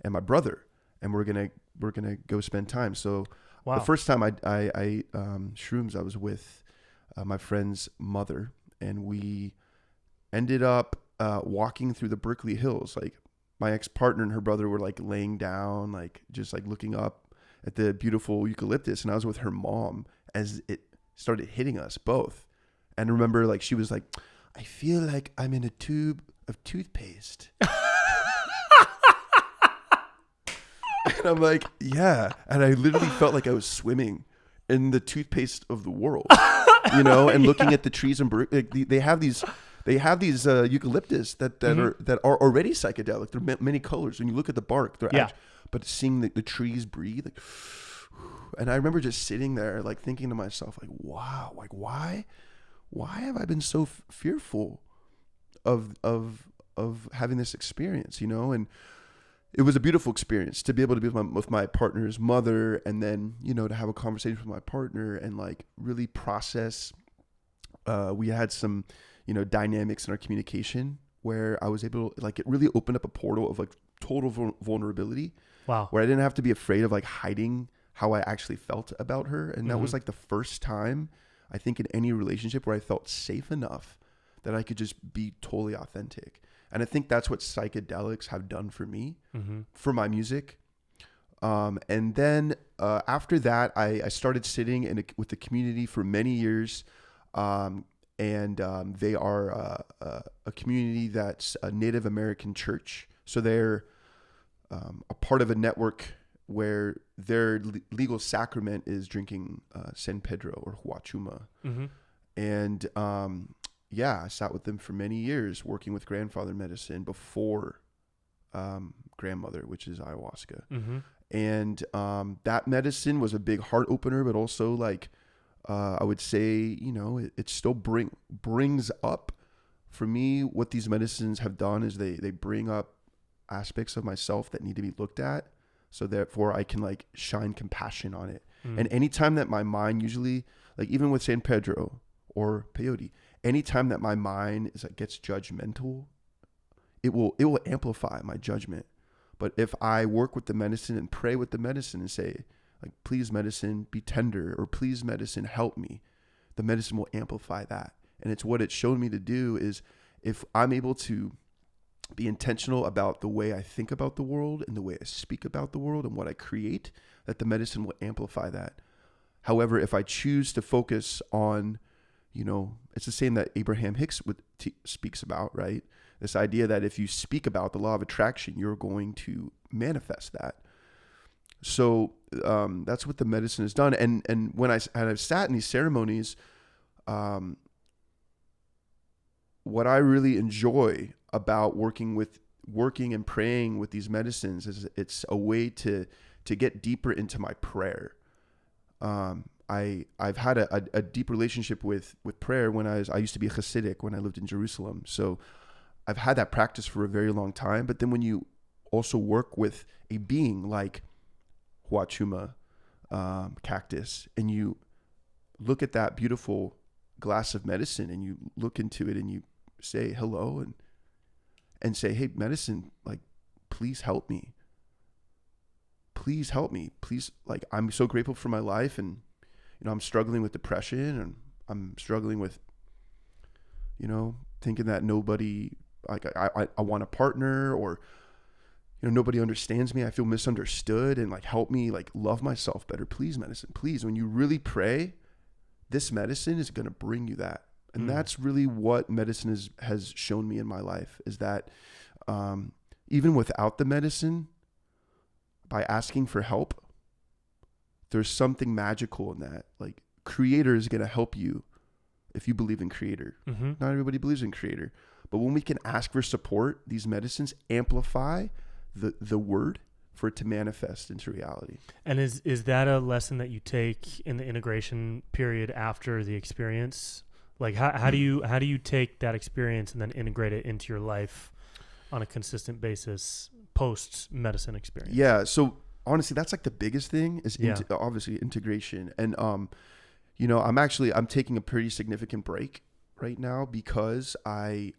and my brother, and we're going to go spend time. So Wow. the first time I shrooms, I was with my friend's mother, and we ended up walking through the Berkeley Hills. Like my ex-partner and her brother were like laying down, like just like looking up at the beautiful eucalyptus, and I was with her mom as it started hitting us both. And I remember like she was like, I feel like I'm in a tube of toothpaste. And I'm like, yeah. And I literally felt like I was swimming in the toothpaste of the world, you know, and looking at the trees and like they have these eucalyptus that are already psychedelic. They're many colors. When you look at the bark, but seeing the trees breathe, like, and I remember just sitting there, like thinking to myself, like, wow, like why have I been so fearful of having this experience, you know? And it was a beautiful experience to be able to be with my partner's mother, and then, you know, to have a conversation with my partner and like really process. We had some, you know, dynamics in our communication where I was able to, like, it really opened up a portal of like total vulnerability. Wow. Where I didn't have to be afraid of like hiding how I actually felt about her. And that was like the first time, I think, in any relationship where I felt safe enough that I could just be totally authentic. And I think that's what psychedelics have done for me, for my music. And then after that, I started sitting with the community for many years. And they are a community that's a Native American church. So they're a part of a network where their legal sacrament is drinking San Pedro or Huachuma. And I sat with them for many years, working with grandfather medicine before grandmother, which is ayahuasca. And that medicine was a big heart opener, but also like, I would say, you know, it still brings up, for me, what these medicines have done is they bring up aspects of myself that need to be looked at. So therefore I can like shine compassion on it. And anytime that my mind, usually, like even with San Pedro or peyote, anytime that my mind gets judgmental, it will amplify my judgment. But if I work with the medicine and pray with the medicine and say, like, please medicine, be tender, or please medicine, help me, the medicine will amplify that. And it's what it's shown me to do is, if I'm able to be intentional about the way I think about the world and the way I speak about the world and what I create, that the medicine will amplify that. However, if I choose to focus on, you know, it's the same that Abraham Hicks speaks about, right? This idea that if you speak about the law of attraction, you're going to manifest that. So that's what the medicine has done. And when I've sat in these ceremonies, what I really enjoy about working and praying with these medicines is it's a way to get deeper into my prayer. I've had a deep relationship with prayer when I used to be a Hasidic when I lived in Jerusalem. So I've had that practice for a very long time. But then when you also work with a being like Huachuma cactus, and you look at that beautiful glass of medicine and you look into it and you say hello and say, hey, medicine, like, please help me. Please help me. Please, like, I'm so grateful for my life, and, you know, I'm struggling with depression, and I'm struggling with, you know, thinking that nobody, like, I want a partner, or, you know, nobody understands me. I feel misunderstood, and like, help me, like, love myself better. Please, medicine, please. When you really pray, this medicine is going to bring you that. And that's really what medicine has shown me in my life, is that even without the medicine, by asking for help, there's something magical in that. Like, Creator is going to help you if you believe in Creator. Not everybody believes in Creator. But when we can ask for support, these medicines amplify the word for it to manifest into reality. And is that a lesson that you take in the integration period after the experience? Like, how do you take that experience and then integrate it into your life on a consistent basis post medicine experience? Yeah. So honestly, that's like the biggest thing is obviously integration. And, you know, I'm taking a pretty significant break right now because I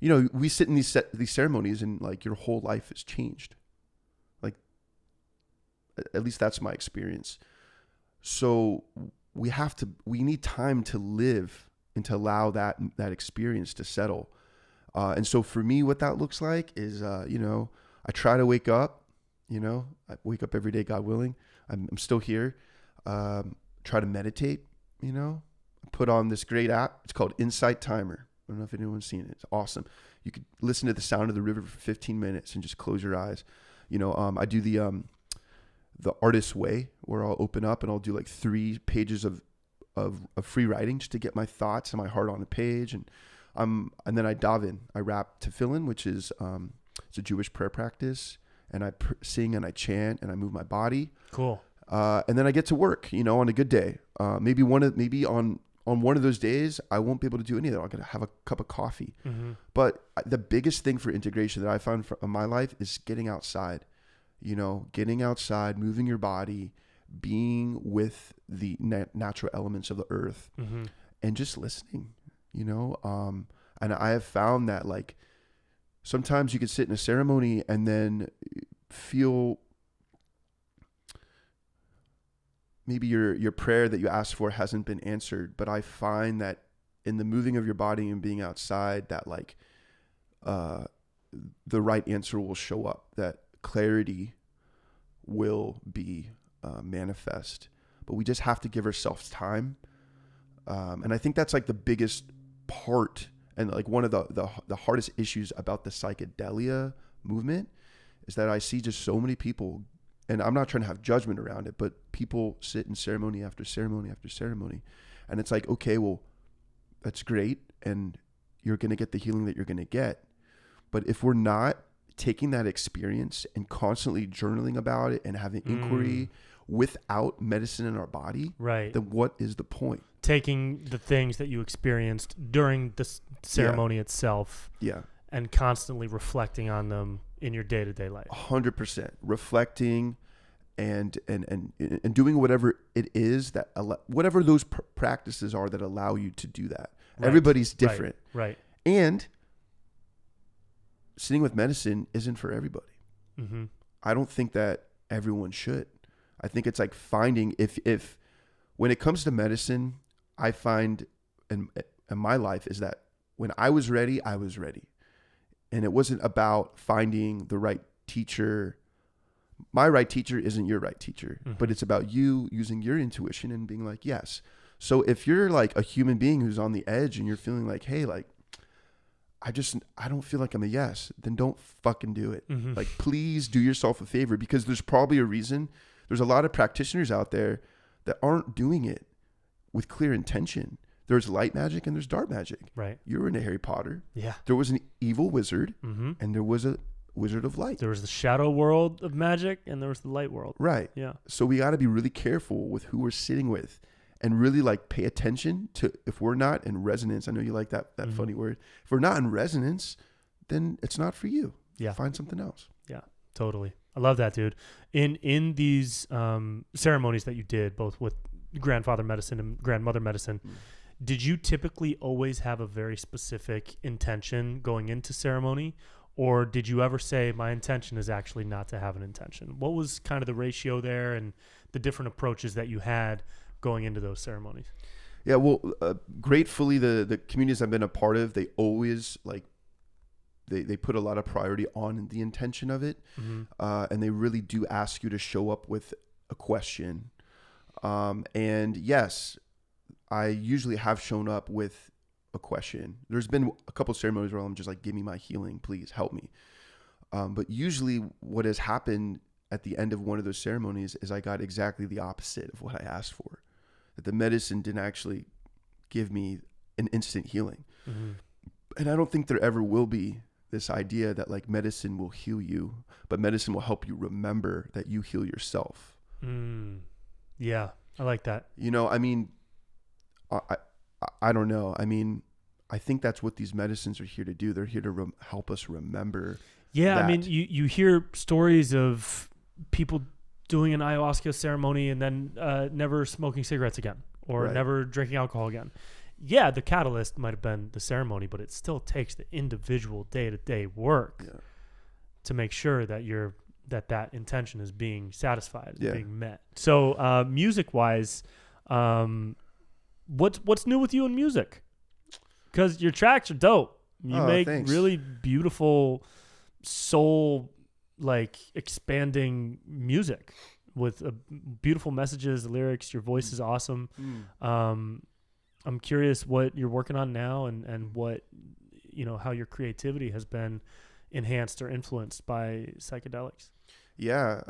you know, we sit in these ceremonies and like your whole life is changed. Like, at least that's my experience. So we need time to live and to allow that experience to settle. And so for me, what that looks like is, you know, I try to wake up, you know, I wake up every day, God willing. I'm still here. Try to meditate, you know, put on this great app. It's called Insight Timer. I don't know if anyone's seen it. It's awesome. You could listen to the sound of the river for 15 minutes and just close your eyes. You know, I do the artist's way, where I'll open up and I'll do like 3 pages of free writing just to get my thoughts and my heart on the page. And then I dive in. I rap tefillin, which is it's a Jewish prayer practice, and I sing and I chant and I move my body. Cool. And then I get to work, you know, on a good day. Maybe on one of those days, I won't be able to do any of that. I'm going to have a cup of coffee. Mm-hmm. But the biggest thing for integration that I found in my life is getting outside, you know, getting outside, moving your body, being with the natural elements of the earth, mm-hmm. and just listening, you know. And I have found that, like, sometimes you could sit in a ceremony and then feel maybe your prayer that you asked for hasn't been answered. But I find that in the moving of your body and being outside, that like the right answer will show up, that clarity will be manifest. But we just have to give ourselves time. And I think that's like the biggest part, and like one of the hardest issues about the psychedelia movement is that I see just so many people, and I'm not trying to have judgment around it, but people sit in ceremony after ceremony after ceremony. And it's like, okay, well, that's great. And you're going to get the healing that you're going to get. But if we're not taking that experience and constantly journaling about it and having inquiry without medicine in our body, right, then what is the point? Taking the things that you experienced during the ceremony itself, and constantly reflecting on them in your day-to-day life. 100% reflecting and doing whatever it is that whatever those practices are that allow you to do that. Right. Everybody's different. Right. And sitting with medicine isn't for everybody. Mm-hmm. I don't think that everyone should. I think it's like finding, if when it comes to medicine, I find in my life is that when I was ready, I was ready. And it wasn't about finding the right teacher. My right teacher isn't your right teacher, mm-hmm. but it's about you using your intuition and being like, yes. So if you're like a human being who's on the edge and you're feeling like, hey, like, I don't feel like I'm a yes, then don't fucking do it. Mm-hmm. Like, please do yourself a favor, because there's probably a reason. There's a lot of practitioners out there that aren't doing it with clear intention. There's light magic and there's dark magic. Right. You were into Harry Potter. Yeah. There was an evil wizard, mm-hmm. and there was a wizard of light. There was the shadow world of magic and there was the light world. Right. Yeah. So we got to be really careful with who we're sitting with, and really like pay attention to, if we're not in resonance. I know you like that mm-hmm. funny word. If we're not in resonance, then it's not for you. Yeah. Find something else. Yeah, totally. I love that, dude. In these ceremonies that you did, both with grandfather medicine and grandmother medicine, did you typically always have a very specific intention going into ceremony? Or did you ever say, my intention is actually not to have an intention? What was kind of the ratio there and the different approaches that you had going into those ceremonies? Yeah, well, gratefully, the communities I've been a part of, they always like, they put a lot of priority on the intention of it. Mm-hmm. And they really do ask you to show up with a question. And yes, I usually have shown up with a question. There's been a couple of ceremonies where I'm just like, give me my healing, please help me. But usually what has happened at the end of one of those ceremonies is I got exactly the opposite of what I asked for. That the medicine didn't actually give me an instant healing. Mm-hmm. And I don't think there ever will be this idea that like medicine will heal you, but medicine will help you remember that you heal yourself. Yeah, I like that. You know, I mean, I don't know. I mean, I think that's what these medicines are here to do. They're here to help us remember. Yeah, that. I mean, you hear stories of people doing an ayahuasca ceremony and then never smoking cigarettes again, or right. never drinking alcohol again. yeah, the catalyst might have been the ceremony, but it still takes the individual day-to-day work to make sure that that intention is being satisfied, being met. So music-wise, what's new with you in music? Because your tracks are dope. You make really beautiful soul, like expanding music with beautiful messages, lyrics. Your voice is awesome. I'm curious what you're working on now and what, how your creativity has been enhanced or influenced by psychedelics. Yeah.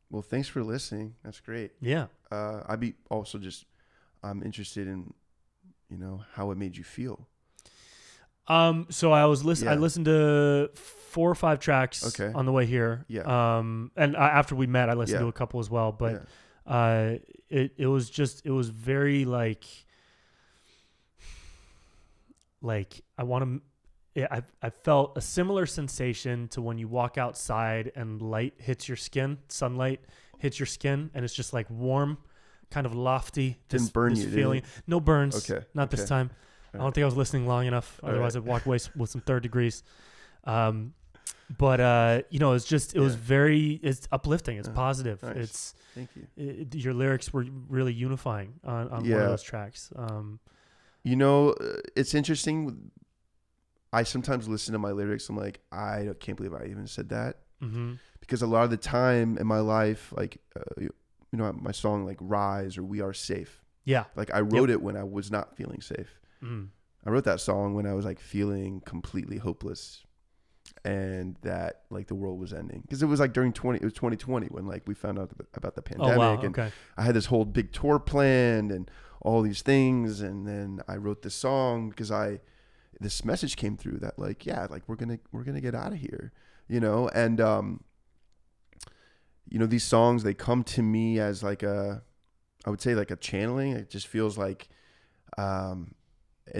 Well, thanks for listening. That's great. Yeah. I'm interested in, how it made you feel. So I listened to 4 or 5 tracks on the way here. Yeah. And after we met, I listened to a couple as well, but it was very like I felt a similar sensation to when you walk outside and light hits your skin, sunlight hits your skin, and it's just like warm, kind of lofty. Didn't burn you, feeling. Did it? No burns. Okay. Not this time. I don't think I was listening long enough. Otherwise, I'd walk away with some 3rd degrees. But it's uplifting. It's positive. Nice. Thank you. Your lyrics were really unifying on one of those tracks. It's interesting. I sometimes listen to my lyrics. I'm like, I can't believe I even said that. Mm-hmm. Because a lot of the time in my life, like, my song like Rise or We Are Safe. Yeah. Like I wrote it when I was not feeling safe. Mm. I wrote that song when I was like feeling completely hopeless and that like the world was ending. Because it was like it was 2020 when like we found out about the pandemic. Oh, wow. And okay. I had this whole big tour planned and all these things. And then I wrote this song because this message came through that like, we're going to get out of here, and, these songs, they come to me as like I would say like a channeling. It just feels like, and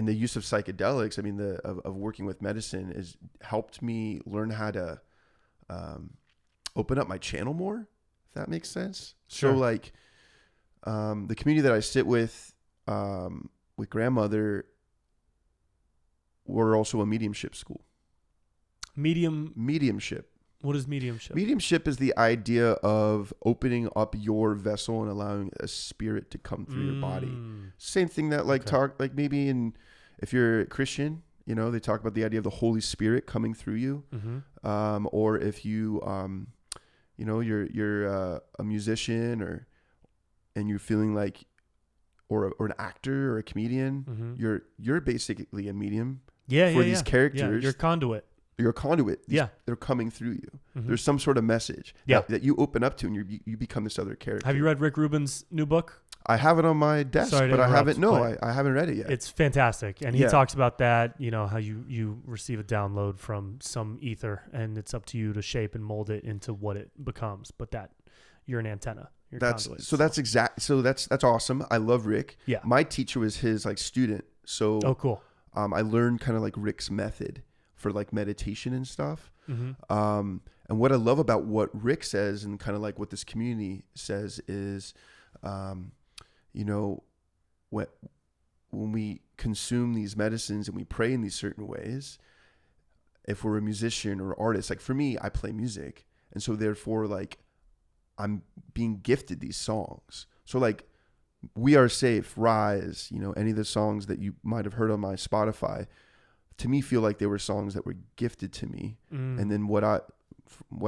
the use of psychedelics, I mean, of working with medicine has helped me learn how to open up my channel more, if that makes sense. Sure. So like the community that I sit with grandmother, we're also a mediumship school. Mediumship. What is mediumship? Mediumship is the idea of opening up your vessel and allowing a spirit to come through your body. Same thing that if you're a Christian, they talk about the idea of the Holy Spirit coming through you. Mm-hmm. Or if you, you're a musician and you're feeling like, or an actor or a comedian, mm-hmm. you're basically a medium for these characters. Yeah, you're a conduit. You're a conduit. They're coming through you. Mm-hmm. There's some sort of message that you open up to, and you become this other character. Have you read Rick Rubin's new book? I have it on my desk, but I haven't. No, I haven't read it yet. It's fantastic, and he talks about that. How you receive a download from some ether, and it's up to you to shape and mold it into what it becomes. But that you're an antenna. That's awesome. I love Rick. Yeah, my teacher was his like student. So cool. I learned kind of like Rick's method for like meditation and stuff. Mm-hmm. And what I love about what Rick says and kind of like what this community says is, when we consume these medicines and we pray in these certain ways, if we're a musician or artist, like for me, I play music. And so therefore like I'm being gifted these songs. So like We Are Safe, Rise, any of the songs that you might have heard on my Spotify, to me feel like they were songs that were gifted to me. And then what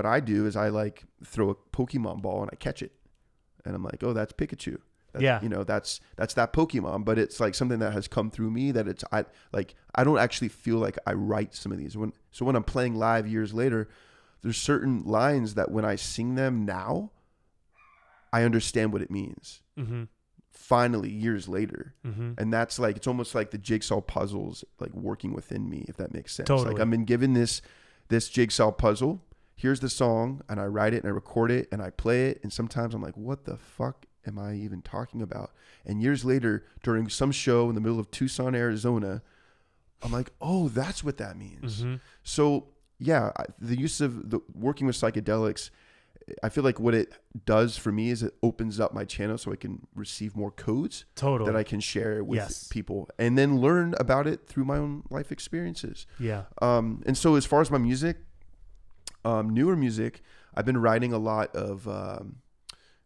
I do is I like throw a Pokemon ball and I catch it. And I'm like, oh, that's Pikachu. That's that Pokemon, but it's like something that has come through me that I don't actually feel like I write some of these. When I'm playing live years later, there's certain lines that when I sing them now, I understand what it means. Mm-hmm. Finally, years later. Mm-hmm. And that's like, it's almost like the jigsaw puzzles like working within me, if that makes sense. Totally. Like I've been given this jigsaw puzzle. Here's the song, and I write it and I record it and I play it. And sometimes I'm like, what the fuck am I even talking about? And years later, during some show in the middle of Tucson, Arizona, I'm like, oh, that's what that means. Mm-hmm. So yeah, the use of the working with psychedelics, I feel like what it does for me is it opens up my channel so I can receive more codes that I can share with people and then learn about it through my own life experiences. Yeah. And so as far as my music, newer music, I've been writing a lot of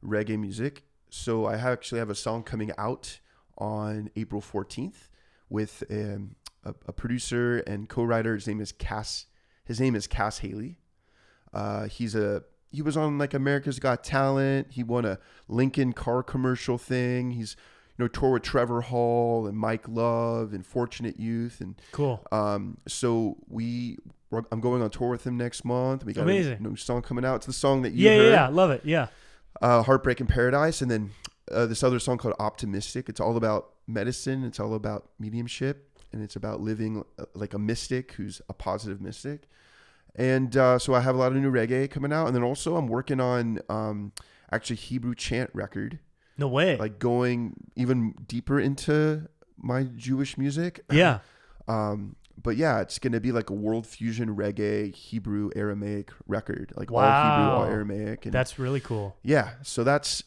reggae music. So I actually have a song coming out on April 14th with a producer and co-writer. His name is Cass Haley. He was on like America's Got Talent. He won a Lincoln car commercial thing. He's, toured with Trevor Hall and Mike Love and Fortunate Youth. And cool. So I'm going on tour with him next month. We got amazing. a new song coming out. It's the song that you heard. Yeah, love it. Yeah. Heartbreak in Paradise. And then this other song called Optimistic. It's all about medicine. It's all about mediumship. And it's about living like a mystic who's a positive mystic. And so I have a lot of new reggae coming out. And then also I'm working on actually Hebrew chant record. No way. Like going even deeper into my Jewish music. Yeah. But yeah, it's going to be like a world fusion reggae, Hebrew, Aramaic record. Like wow. all Hebrew, all Aramaic. And that's really cool. Yeah. So that's,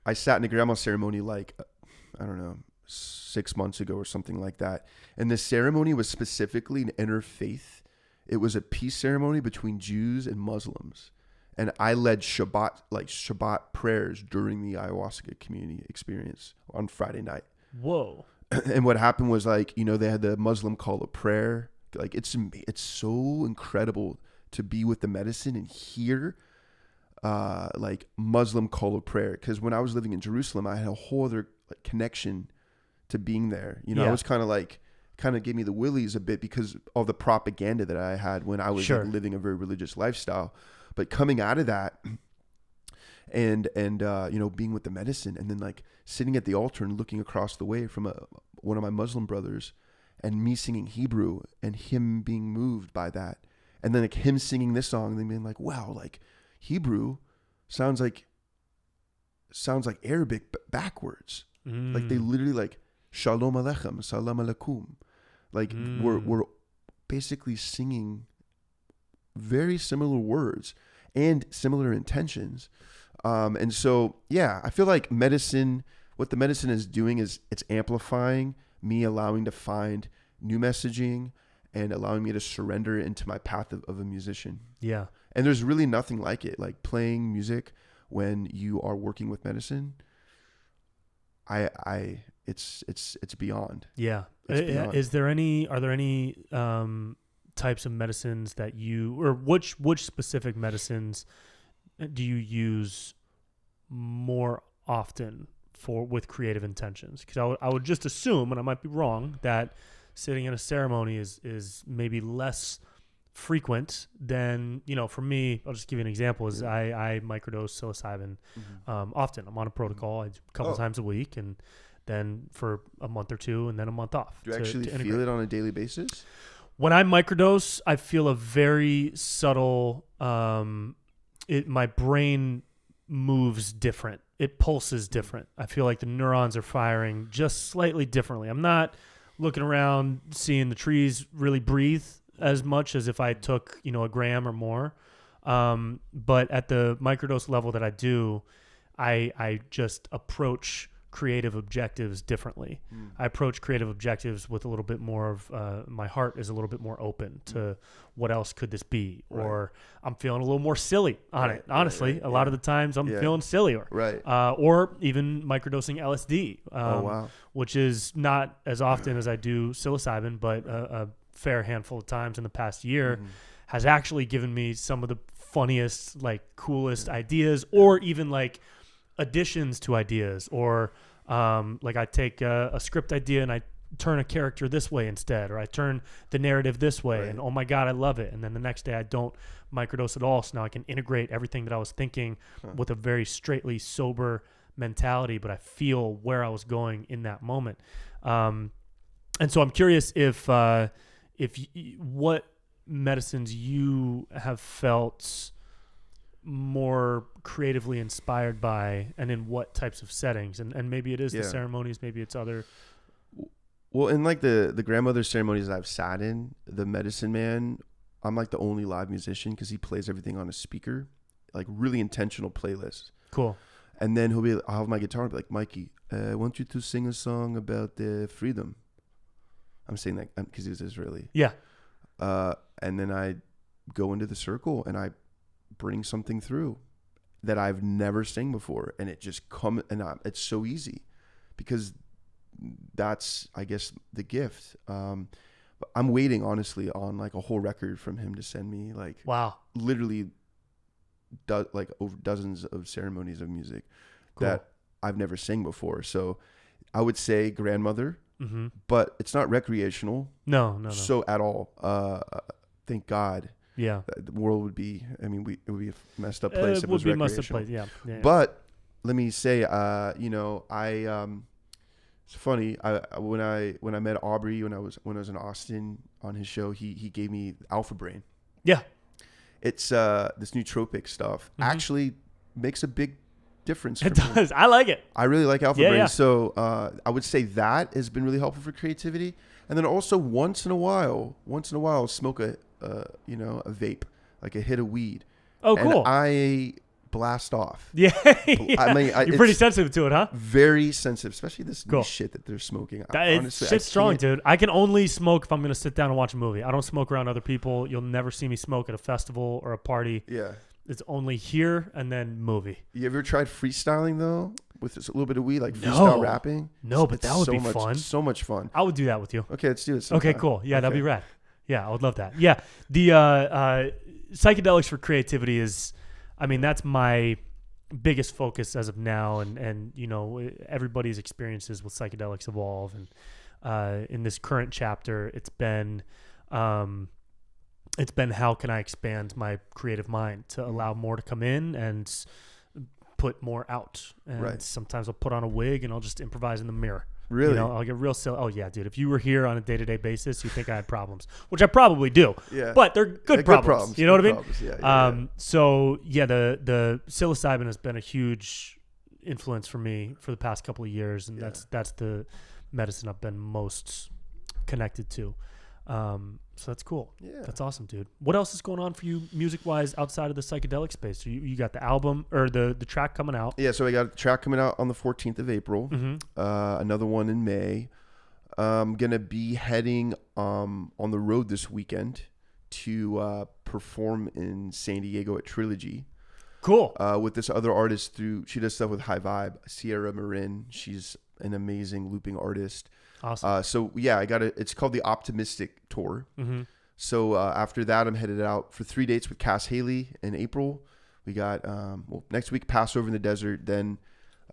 I sat in a grandma ceremony like, I don't know, 6 months ago or something like that. And this ceremony was specifically an interfaith. It was a peace ceremony between Jews and Muslims. And I led Shabbat prayers during the ayahuasca community experience on Friday night. Whoa. And what happened was they had the Muslim call of prayer. Like it's so incredible to be with the medicine and hear like Muslim call of prayer. Because when I was living in Jerusalem, I had a whole other connection to being there. I was kind of gave me the willies a bit because of the propaganda that I had when I was living a very religious lifestyle. But coming out of that and being with the medicine and then like sitting at the altar and looking across the way from one of my Muslim brothers and me singing Hebrew and him being moved by that. And then like him singing this song and then being like, wow, like Hebrew sounds like Arabic but backwards. Like they literally like Shalom Aleichem, Salam Aleikum. Like we're basically singing very similar words and similar intentions. And so, yeah, I feel like what the medicine is doing is it's amplifying me, allowing to find new messaging and allowing me to surrender into my path of a musician. Yeah. And there's really nothing like it, like playing music when you are working with medicine. It's beyond. Yeah. It's beyond. Are there any types of medicines that which specific medicines do you use more often with creative intentions? Because I would just assume, and I might be wrong, that sitting in a ceremony is maybe less frequent than, for me, I'll just give you an example, is I microdose psilocybin often. I'm on a protocol a couple times a week, and then for a month or two, and then a month off. Do you actually feel it on a daily basis? When I microdose, I feel a very subtle, my brain moves different. It pulses different. I feel like the neurons are firing just slightly differently. I'm not looking around seeing the trees really breathe as much as if I took, a gram or more. But at the microdose level that I do, I just approach creative objectives differently. I approach creative objectives with a little bit more of my heart is a little bit more open to what else could this be, or I'm feeling a little more silly on it. Honestly, a lot of the times I'm feeling sillier, or even microdosing LSD, which is not as often as I do psilocybin, but a fair handful of times in the past year has actually given me some of the funniest, like coolest ideas, or even like additions to ideas, or like I take a script idea and I turn a character this way instead, or I turn the narrative this way, and oh my God, I love it. And then the next day I don't microdose at all, so now I can integrate everything that I was thinking with a very straightly sober mentality, but I feel where I was going in that moment. And so I'm curious if what medicines you have felt more creatively inspired by, and in what types of settings, and maybe it is the ceremonies, maybe it's other. Well, in like the grandmother ceremonies I've sat in, the medicine man I'm like the only live musician because he plays everything on a speaker, like really intentional playlist. Cool. And then I'll have my guitar and be like, Mikey, I want you to sing a song about freedom. I'm saying that because he was Israeli. Yeah. And then I go into the circle and I bring something through that I've never sang before, and it just it's so easy because that's, I guess, the gift. I'm waiting honestly on like a whole record from him to send me, like, wow, literally like over dozens of ceremonies of music cool. that I've never sang before. So I would say grandmother, mm-hmm. but it's not recreational. No. So at all. Thank God. Yeah. The world would be, it would be a messed up place if it was be recreational. messed up place. Yeah. But let me say, it's funny. When I met Aubrey when I was in Austin on his show, he gave me Alpha Brain. Yeah. It's this nootropic stuff actually makes a big difference. It does. I like it. I really like Alpha Brain. Yeah. So I would say that has been really helpful for creativity. And then also once in a while, smoke a vape, like a hit of weed. Oh, cool. And I blast off. Yeah. I mean, you're pretty sensitive to it, huh? Very sensitive, especially this cool. new shit that they're smoking. Honestly, shit's strong, dude. I can only smoke if I'm going to sit down and watch a movie. I don't smoke around other people. You'll never see me smoke at a festival or a party. Yeah. It's only here and then movie. You ever tried freestyling though? With a little bit of weed, like freestyle rapping? No, but that would be fun. So much fun. I would do that with you. Okay, let's do it sometime. Okay, cool. Yeah, that'd be rad. Yeah, I would love that. Yeah, the psychedelics for creativity is, I mean, that's my biggest focus as of now, and everybody's experiences with psychedelics evolve, and in this current chapter, it's been how can I expand my creative mind to allow more to come in and put more out. And sometimes I'll put on a wig and I'll just improvise in the mirror. Really? I'll get real silly. Oh yeah, dude. If you were here on a day-to-day basis, you think I had problems, which I probably do. Yeah. But they're good problems. You know what I mean? Yeah. So yeah, the psilocybin has been a huge influence for me for the past couple of years, and that's the medicine I've been most connected to. So that's cool. Yeah. That's awesome, dude. What else is going on for you music-wise outside of the psychedelic space? So you got the album or the track coming out. Yeah, so I got a track coming out on the 14th of April. Mm-hmm. Another one in May. I'm going to be heading on the road this weekend to perform in San Diego at Trilogy. Cool. With this other artist she does stuff with High Vibe, Sierra Marin. She's an amazing looping artist. Awesome. So yeah, it's called the Optimistic Tour. Mm-hmm. So after that, I'm headed out for 3 dates with Cass Haley in April. We got next week Passover in the Desert, then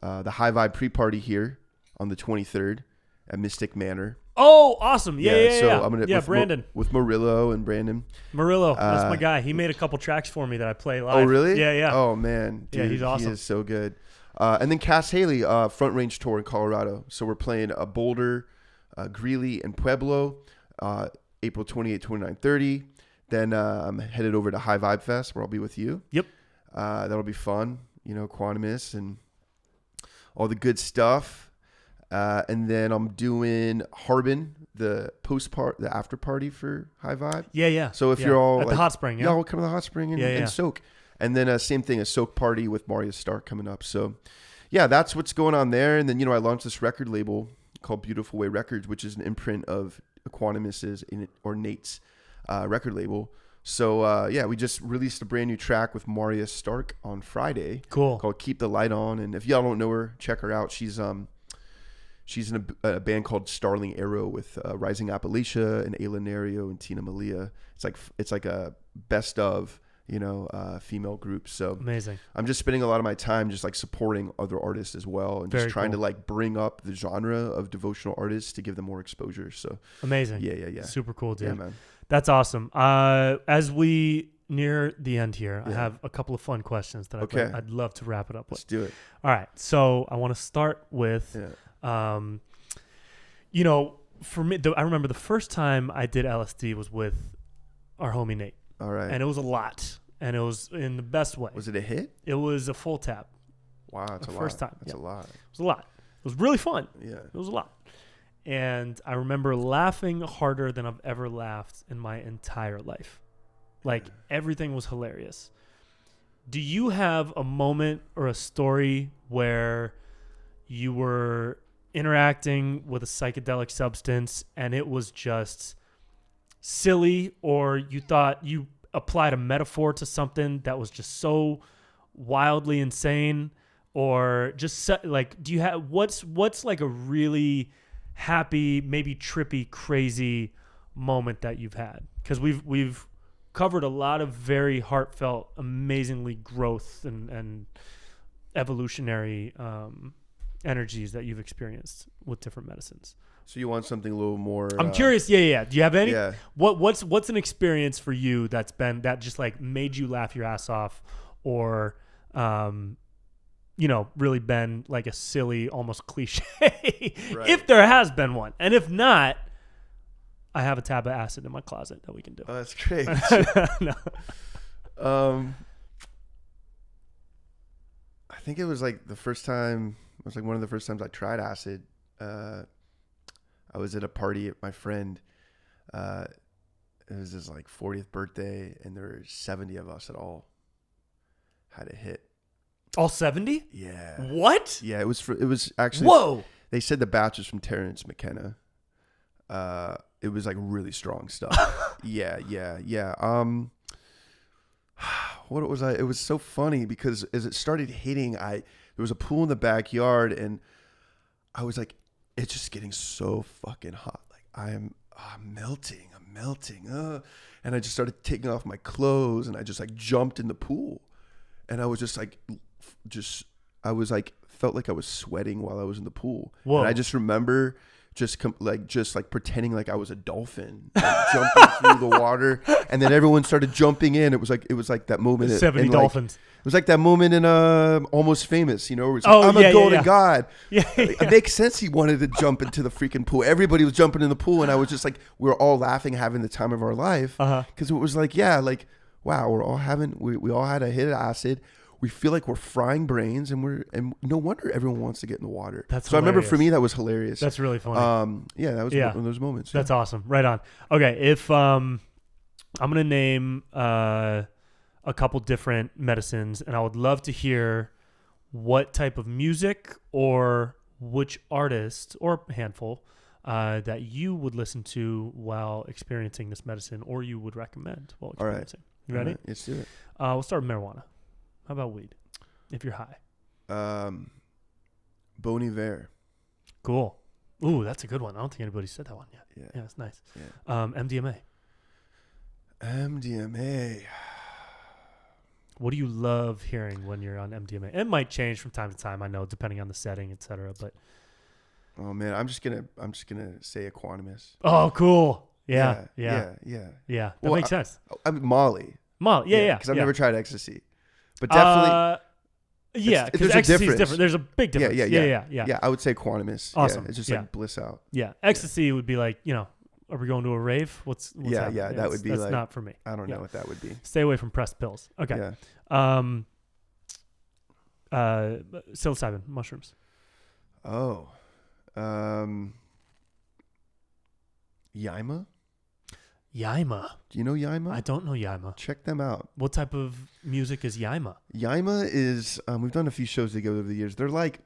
the High Vibe pre-party here on the 23rd at Mystic Manor. Oh, awesome! Yeah. So I'm gonna Brandon with Murillo and Brandon. Murillo, that's my guy. He made a couple tracks for me that I play live. Oh, really? Yeah. Oh man, dude, yeah, he's awesome. He is so good. And then Cass Haley, Front Range Tour in Colorado. So we're playing Boulder, Greeley, and Pueblo, April 28, 29, 30. Then I'm headed over to High Vibe Fest where I'll be with you. Yep. That'll be fun. Quantumous and all the good stuff. And then I'm doing Harbin, the after party for High Vibe. Yeah. So if you're all at the hot spring, we'll come to the hot spring and soak. And then same thing, a soak party with Marius Stark coming up. So yeah, that's what's going on there. And then, I launched this record label called Beautiful Way Records, which is an imprint of Equanimus's or Nate's record label. So we just released a brand new track with Marius Stark on Friday. Cool. Called Keep the Light On. And if y'all don't know her, check her out. She's in a band called Starling Arrow with Rising Appalachia and Ayla Nerio and Tina Malia. It's like a best of female group. So amazing. I'm just spending a lot of my time just like supporting other artists as well, and just trying to like bring up the genre of devotional artists to give them more exposure. So amazing. Yeah. Super cool, dude. Yeah, man. That's awesome. As we near the end here, I have a couple of fun questions that I'd love to wrap it up with. Let's do it. All right. So I want to start with, for me, I remember the first time I did LSD was with our homie Nate. All right. And it was a lot. And it was in the best way. Was it a hit? It was a full tap. Wow, that's a lot. First time. That's a lot. It was a lot. It was really fun. Yeah. It was a lot. And I remember laughing harder than I've ever laughed in my entire life. Like everything was hilarious. Do you have a moment or a story where you were interacting with a psychedelic substance and it was just silly, or you thought you applied a metaphor to something that was just so wildly insane, or just like, do you have what's like a really happy, maybe trippy, crazy moment that you've had? Because we've covered a lot of very heartfelt, amazingly growth and evolutionary energies that you've experienced with different medicines. So you want something a little more... I'm curious. Yeah. Do you have any? Yeah. What's an experience for you that just like made you laugh your ass off, or really been like a silly, almost cliche, Right. if there has been one. And if not, I have a tab of acid in my closet that we can do. Oh, that's great. No. I think it was like the first time, it was like one of the first times I tried acid. I was at a party at my friend. It was his like 40th birthday, and there were 70 of us that all had a hit. All 70? Yeah. What? Yeah, it was actually... Whoa. They said the batch was from Terrence McKenna. It was like really strong stuff. Yeah. What was I? It was so funny because as it started hitting, there was a pool in the backyard, and I was like, it's just getting so fucking hot. Like I'm melting. And I just started taking off my clothes, and I just like jumped in the pool, and I was just like, felt like I was sweating while I was in the pool. Whoa. And I just remember just pretending like I was a dolphin, like jumping through the water, and then everyone started jumping in. It was like that moment. 70 dolphins. It was like that moment in Almost Famous, where it's like, I'm a golden god. Yeah. It makes sense he wanted to jump into the freaking pool. Everybody was jumping in the pool, and I was just like, we were all laughing, having the time of our life, because it was like, wow, we all had a hit of acid. We feel like we're frying brains, and no wonder everyone wants to get in the water. That's so hilarious. I remember for me that was hilarious. That's really funny. That was one of those moments. That's awesome. Right on. Okay, if I'm gonna name a couple different medicines, and I would love to hear what type of music or which artist or handful that you would listen to while experiencing this medicine, or you would recommend while experiencing. All right. You ready? All right, let's do it. We'll start with marijuana. How about weed, if you're high? Bon Iver. Cool. Ooh, that's a good one. I don't think anybody's said that one yet. Yeah, that's nice. Yeah. MDMA. MDMA. What do you love hearing when you're on MDMA? It might change from time to time, I know, depending on the setting, etc. But oh man, I'm just gonna say Equanimous. Oh, cool. Yeah. That makes sense. I mean, Molly. Yeah. Because I've never tried ecstasy, but definitely. Because ecstasy is different. There's a big difference. Yeah. I would say Equanimous. Awesome. Yeah, it's just like bliss out. Yeah. Ecstasy would be like, are we going to a rave? What's happening? That would be that's like, not for me. I don't know what that would be. Stay away from pressed pills. Okay. Yeah. Psilocybin, mushrooms. Oh. Yaima? Yaima. Do you know Yaima? I don't know Yaima. Check them out. What type of music is Yaima? Yaima is, we've done a few shows together over the years. They're like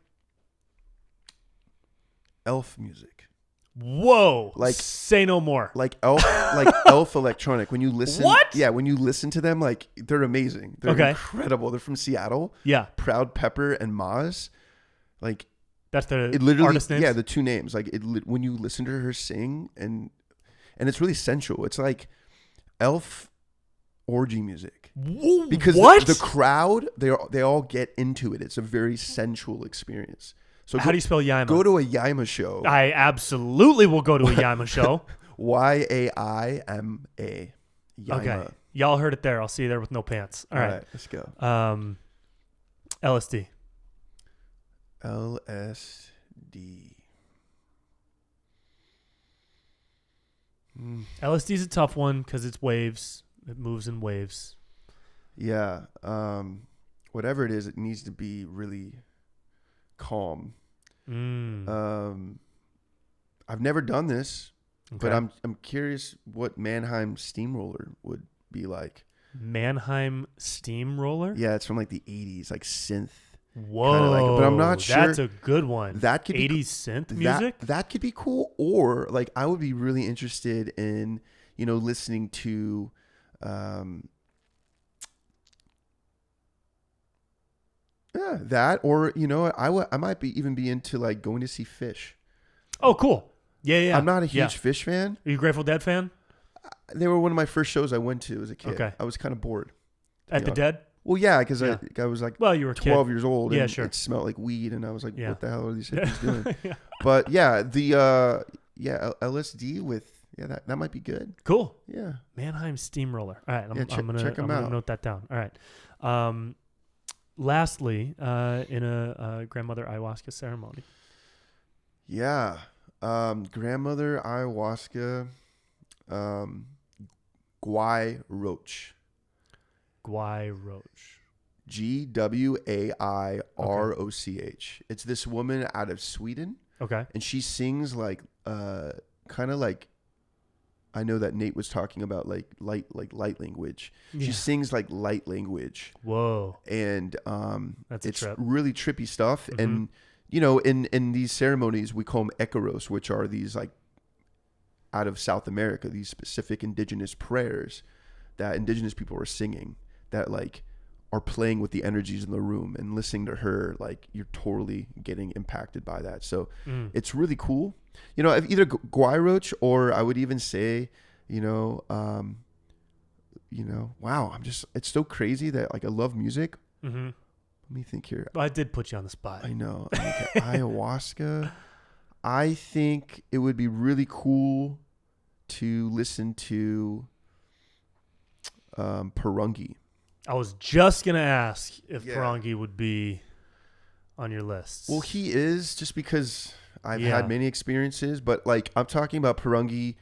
elf music. Whoa! Like, say no more. Like elf electronic. When you listen, what? Yeah, when you listen to them, like they're amazing. They're incredible. They're from Seattle. Yeah, Proud Pepper and Maz. Like that's the artist names. Yeah, the two names. Like when you listen to her sing, and it's really sensual. It's like elf orgy music. Because the crowd, they all get into it. It's a very sensual experience. So how do you spell Yaima? Go to a Yaima show. I absolutely will go to a Yaima show. Yaima. Yaima. Okay. Y'all heard it there. I'll see you there with no pants. All right. Let's go. LSD. LSD is a tough one because it's waves. It moves in waves. Yeah. Whatever it is, it needs to be really calm. I've never done this, but I'm curious what Mannheim Steamroller would be like. Mannheim Steamroller? Yeah, it's from like the 80s, like synth. Whoa. Like, but I'm not sure. That's a good one. That could 80s be synth music? That could be cool. Or like I would be really interested in, listening to that, or I might even be into like going to see Fish. Oh, cool. Yeah. I'm not a huge Fish fan. Are you a Grateful Dead fan? They were one of my first shows I went to as a kid. Okay. I was kind of bored. At the Dead? Well, yeah, because I was like you were 12 years old, and sure. it smelled like weed, and I was like, what the hell are these hippies doing? Yeah. But yeah, the LSD with that might be good. Cool. Yeah. Mannheim Steamroller. All right, I'm check them out. gonna note that down. All right. Lastly, in a grandmother ayahuasca ceremony. Yeah. Grandmother ayahuasca, Guay Roach. Guay Roach. GWAIROCH. It's this woman out of Sweden. Okay. And she sings like kind of like, I know that Nate was talking about like light language. Yeah. She sings like light language. Whoa. And it's trip. Really trippy stuff. Mm-hmm. And in these ceremonies we call them echoros, which are these like out of South America, these specific indigenous prayers that indigenous people are singing that like are playing with the energies in the room, and listening to her, like you're totally getting impacted by that. So it's really cool. Either Guayroach, or I would even say, wow, it's so crazy that like I love music. Mm-hmm. Let me think here. I did put you on the spot. I know. Okay. Ayahuasca. I think it would be really cool to listen to Parangi. I was just going to ask if Parangi would be on your list. Well, he is, just because I've had many experiences, but like I'm talking about Parangi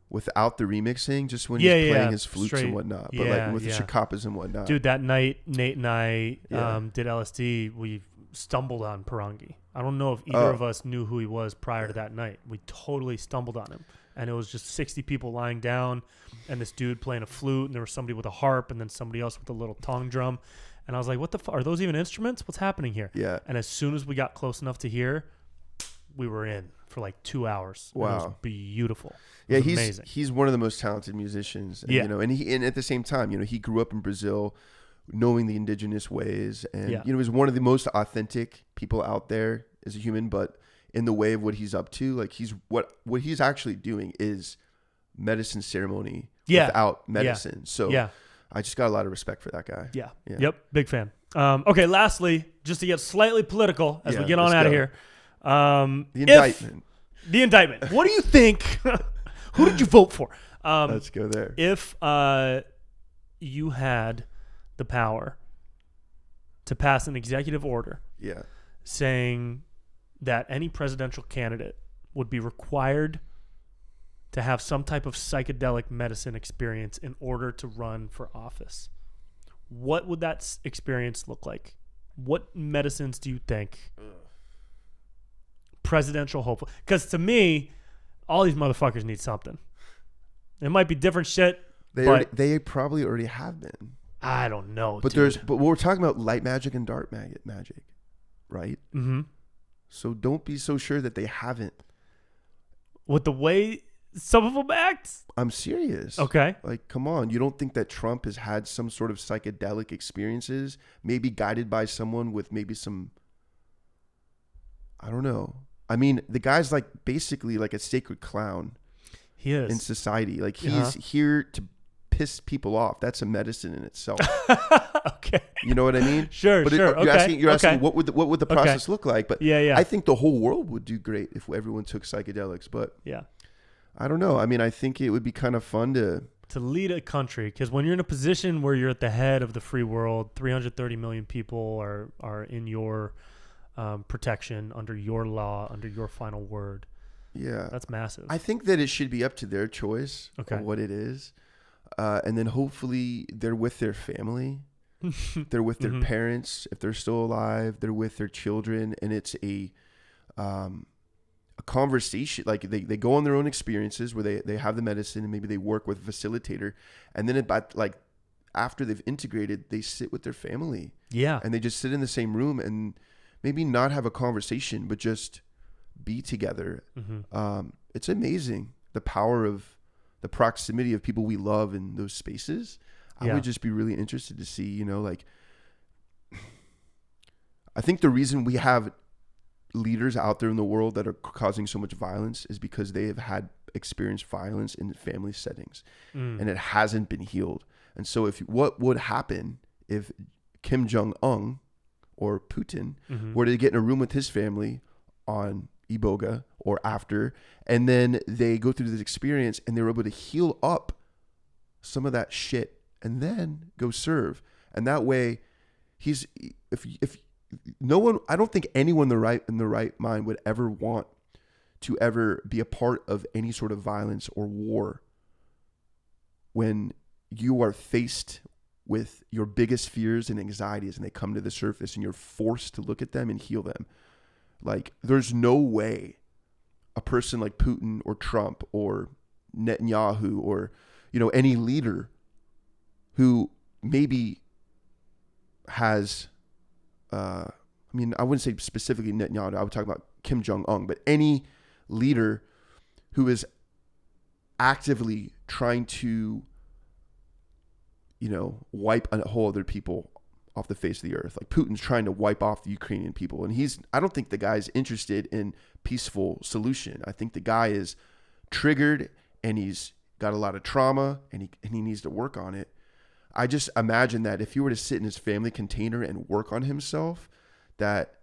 without the remixing, just when he's playing his flutes and whatnot, but like with the chakapas and whatnot. Dude, that night Nate and I did LSD, we stumbled on Parangi. I don't know if either of us knew who he was prior to that night. We totally stumbled on him. And it was just 60 people lying down, and this dude playing a flute, and there was somebody with a harp, and then somebody else with a little tongue drum. And I was like, what the fuck? Are those even instruments? What's happening here? Yeah. And as soon as we got close enough to hear, we were in for like 2 hours. Wow. It was beautiful. It was amazing. He's one of the most talented musicians. And, and at the same time, he grew up in Brazil, knowing the indigenous ways, and he's one of the most authentic people out there as a human, but in the way of what he's up to, like what he's actually doing is medicine ceremony without medicine. So I just got a lot of respect for that guy. Yeah. Yep. Big fan. Okay. Lastly, just to get slightly political as we get on out of here. The indictment. What do you think? Who did you vote for? Let's go there. If you had the power to pass an executive order saying that any presidential candidate would be required to have some type of psychedelic medicine experience in order to run for office, what would that experience look like? What medicines do you think presidential hopeful? Because to me, all these motherfuckers need something. It might be different shit. They probably already have been. I don't know. But but we're talking about light magic and dark magic, right? Mm-hmm. So don't be so sure that they haven't. With the way some of them act? I'm serious. Okay. Like, come on. You don't think that Trump has had some sort of psychedelic experiences, maybe guided by someone with maybe some, I don't know. I mean, the guy's like basically like a sacred clown. He is. In society. Like he's here to piss people off. That's a medicine in itself. Okay. You know what I mean? Sure. You're asking what would the process look like? But I think the whole world would do great if everyone took psychedelics. But I don't know. I mean, I think it would be kind of fun to lead a country, because when you're in a position where you're at the head of the free world, 330 million people are in your protection, under your law, under your final word. Yeah, that's massive. I think that it should be up to their choice of what it is. And then hopefully they're with their family. They're with their parents. If they're still alive, they're with their children. And it's a conversation. Like they go on their own experiences where they have the medicine, and maybe they work with a facilitator. And then after they've integrated, they sit with their family. Yeah. And they just sit in the same room and maybe not have a conversation, but just be together. It's amazing the power of the proximity of people we love in those spaces. I would just be really interested to see, you know, like, I think the reason we have leaders out there in the world that are causing so much violence is because they have had experienced violence in family settings and it hasn't been healed. And so what would happen if Kim Jong-un or Putin were to get in a room with his family on Iboga or after, and then they go through this experience and they're able to heal up some of that shit and then go serve. And that way if no one, I don't think anyone in the right mind would ever want to ever be a part of any sort of violence or war when you are faced with your biggest fears and anxieties and they come to the surface and you're forced to look at them and heal them. Like, there's no way a person like Putin or Trump or Netanyahu or, you know, any leader who maybe has, I mean, I wouldn't say specifically Netanyahu, I would talk about Kim Jong-un, but any leader who is actively trying to, you know, wipe a whole other people off the face of the earth. Like, Putin's trying to wipe off the Ukrainian people. And I don't think the guy's interested in peaceful solution. I think the guy is triggered and he's got a lot of trauma and he needs to work on it. I just imagine that if he were to sit in his family container and work on himself, that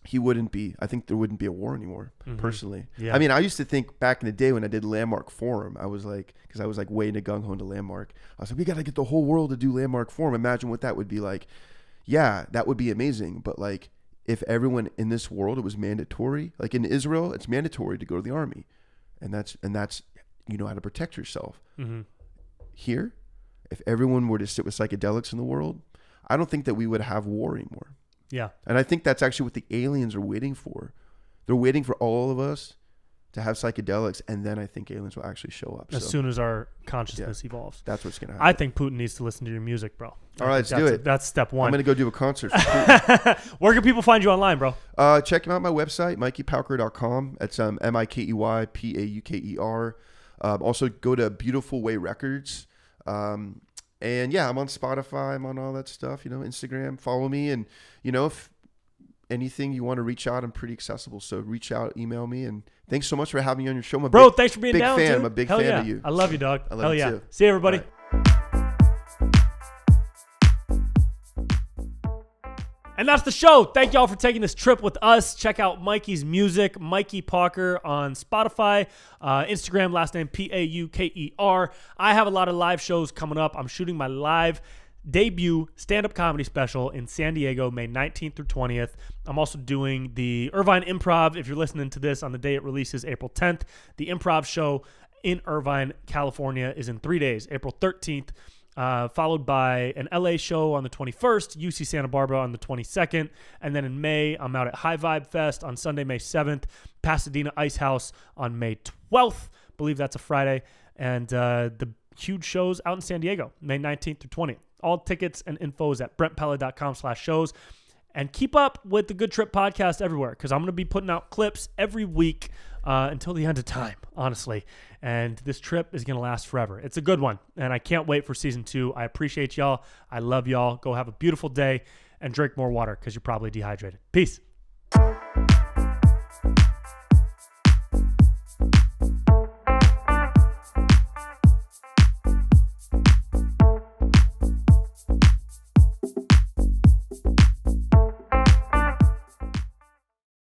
he wouldn't be, I think there wouldn't be a war anymore, personally. Yeah. I mean, I used to think back in the day when I did Landmark Forum, I was like, because I was like way into gung-ho into Landmark. I was like, we got to get the whole world to do Landmark Forum. Imagine what that would be like. Yeah, that would be amazing. But like, if everyone in this world, it was mandatory, like in Israel, it's mandatory to go to the army. And that's, you know how to protect yourself. Here, if everyone were to sit with psychedelics in the world, I don't think that we would have war anymore. Yeah. And I think that's actually what the aliens are waiting for. They're waiting for all of us to have psychedelics, and then I think aliens will actually show up. As soon as our consciousness evolves. That's what's going to happen. I think Putin needs to listen to your music, bro. All right, let's do it. That's step one. I'm going to go do a concert for Putin. Where can people find you online, bro? Check out my website, MikeyPauker.com. It's MikeyPauker. Also, go to Beautiful Way Records. And yeah, I'm on Spotify. I'm on all that stuff, you know, Instagram. Follow me. And, you know, if anything you want to reach out, I'm pretty accessible. So reach out, email me. And thanks so much for having me on your show. Bro, thanks for being big down, fan. dude. I'm a big Hell fan yeah. of you. I love you, dog. I love Hell you yeah. too. See you, everybody. And that's the show. Thank y'all for taking this trip with us. Check out Mikey's music, Mikey Pauker, on Spotify, Instagram, last name Pauker. I have a lot of live shows coming up. I'm shooting my live debut stand-up comedy special in San Diego, May 19th through 20th. I'm also doing the Irvine Improv. If you're listening to this on the day it releases, April 10th, the improv show in Irvine, California is in 3 days, April 13th. Followed by an LA show on the 21st, UC Santa Barbara on the 22nd. And then in May, I'm out at High Vibe Fest on Sunday, May 7th, Pasadena Ice House on May 12th. I believe that's a Friday. And the huge shows out in San Diego, May 19th through 20th. All tickets and info is at brentpella.com/shows. And keep up with the Good Trip podcast everywhere, because I'm going to be putting out clips every week until the end of time, honestly. And this trip is going to last forever. It's a good one, and I can't wait for season 2. I appreciate y'all. I love y'all. Go have a beautiful day and drink more water because you're probably dehydrated. Peace.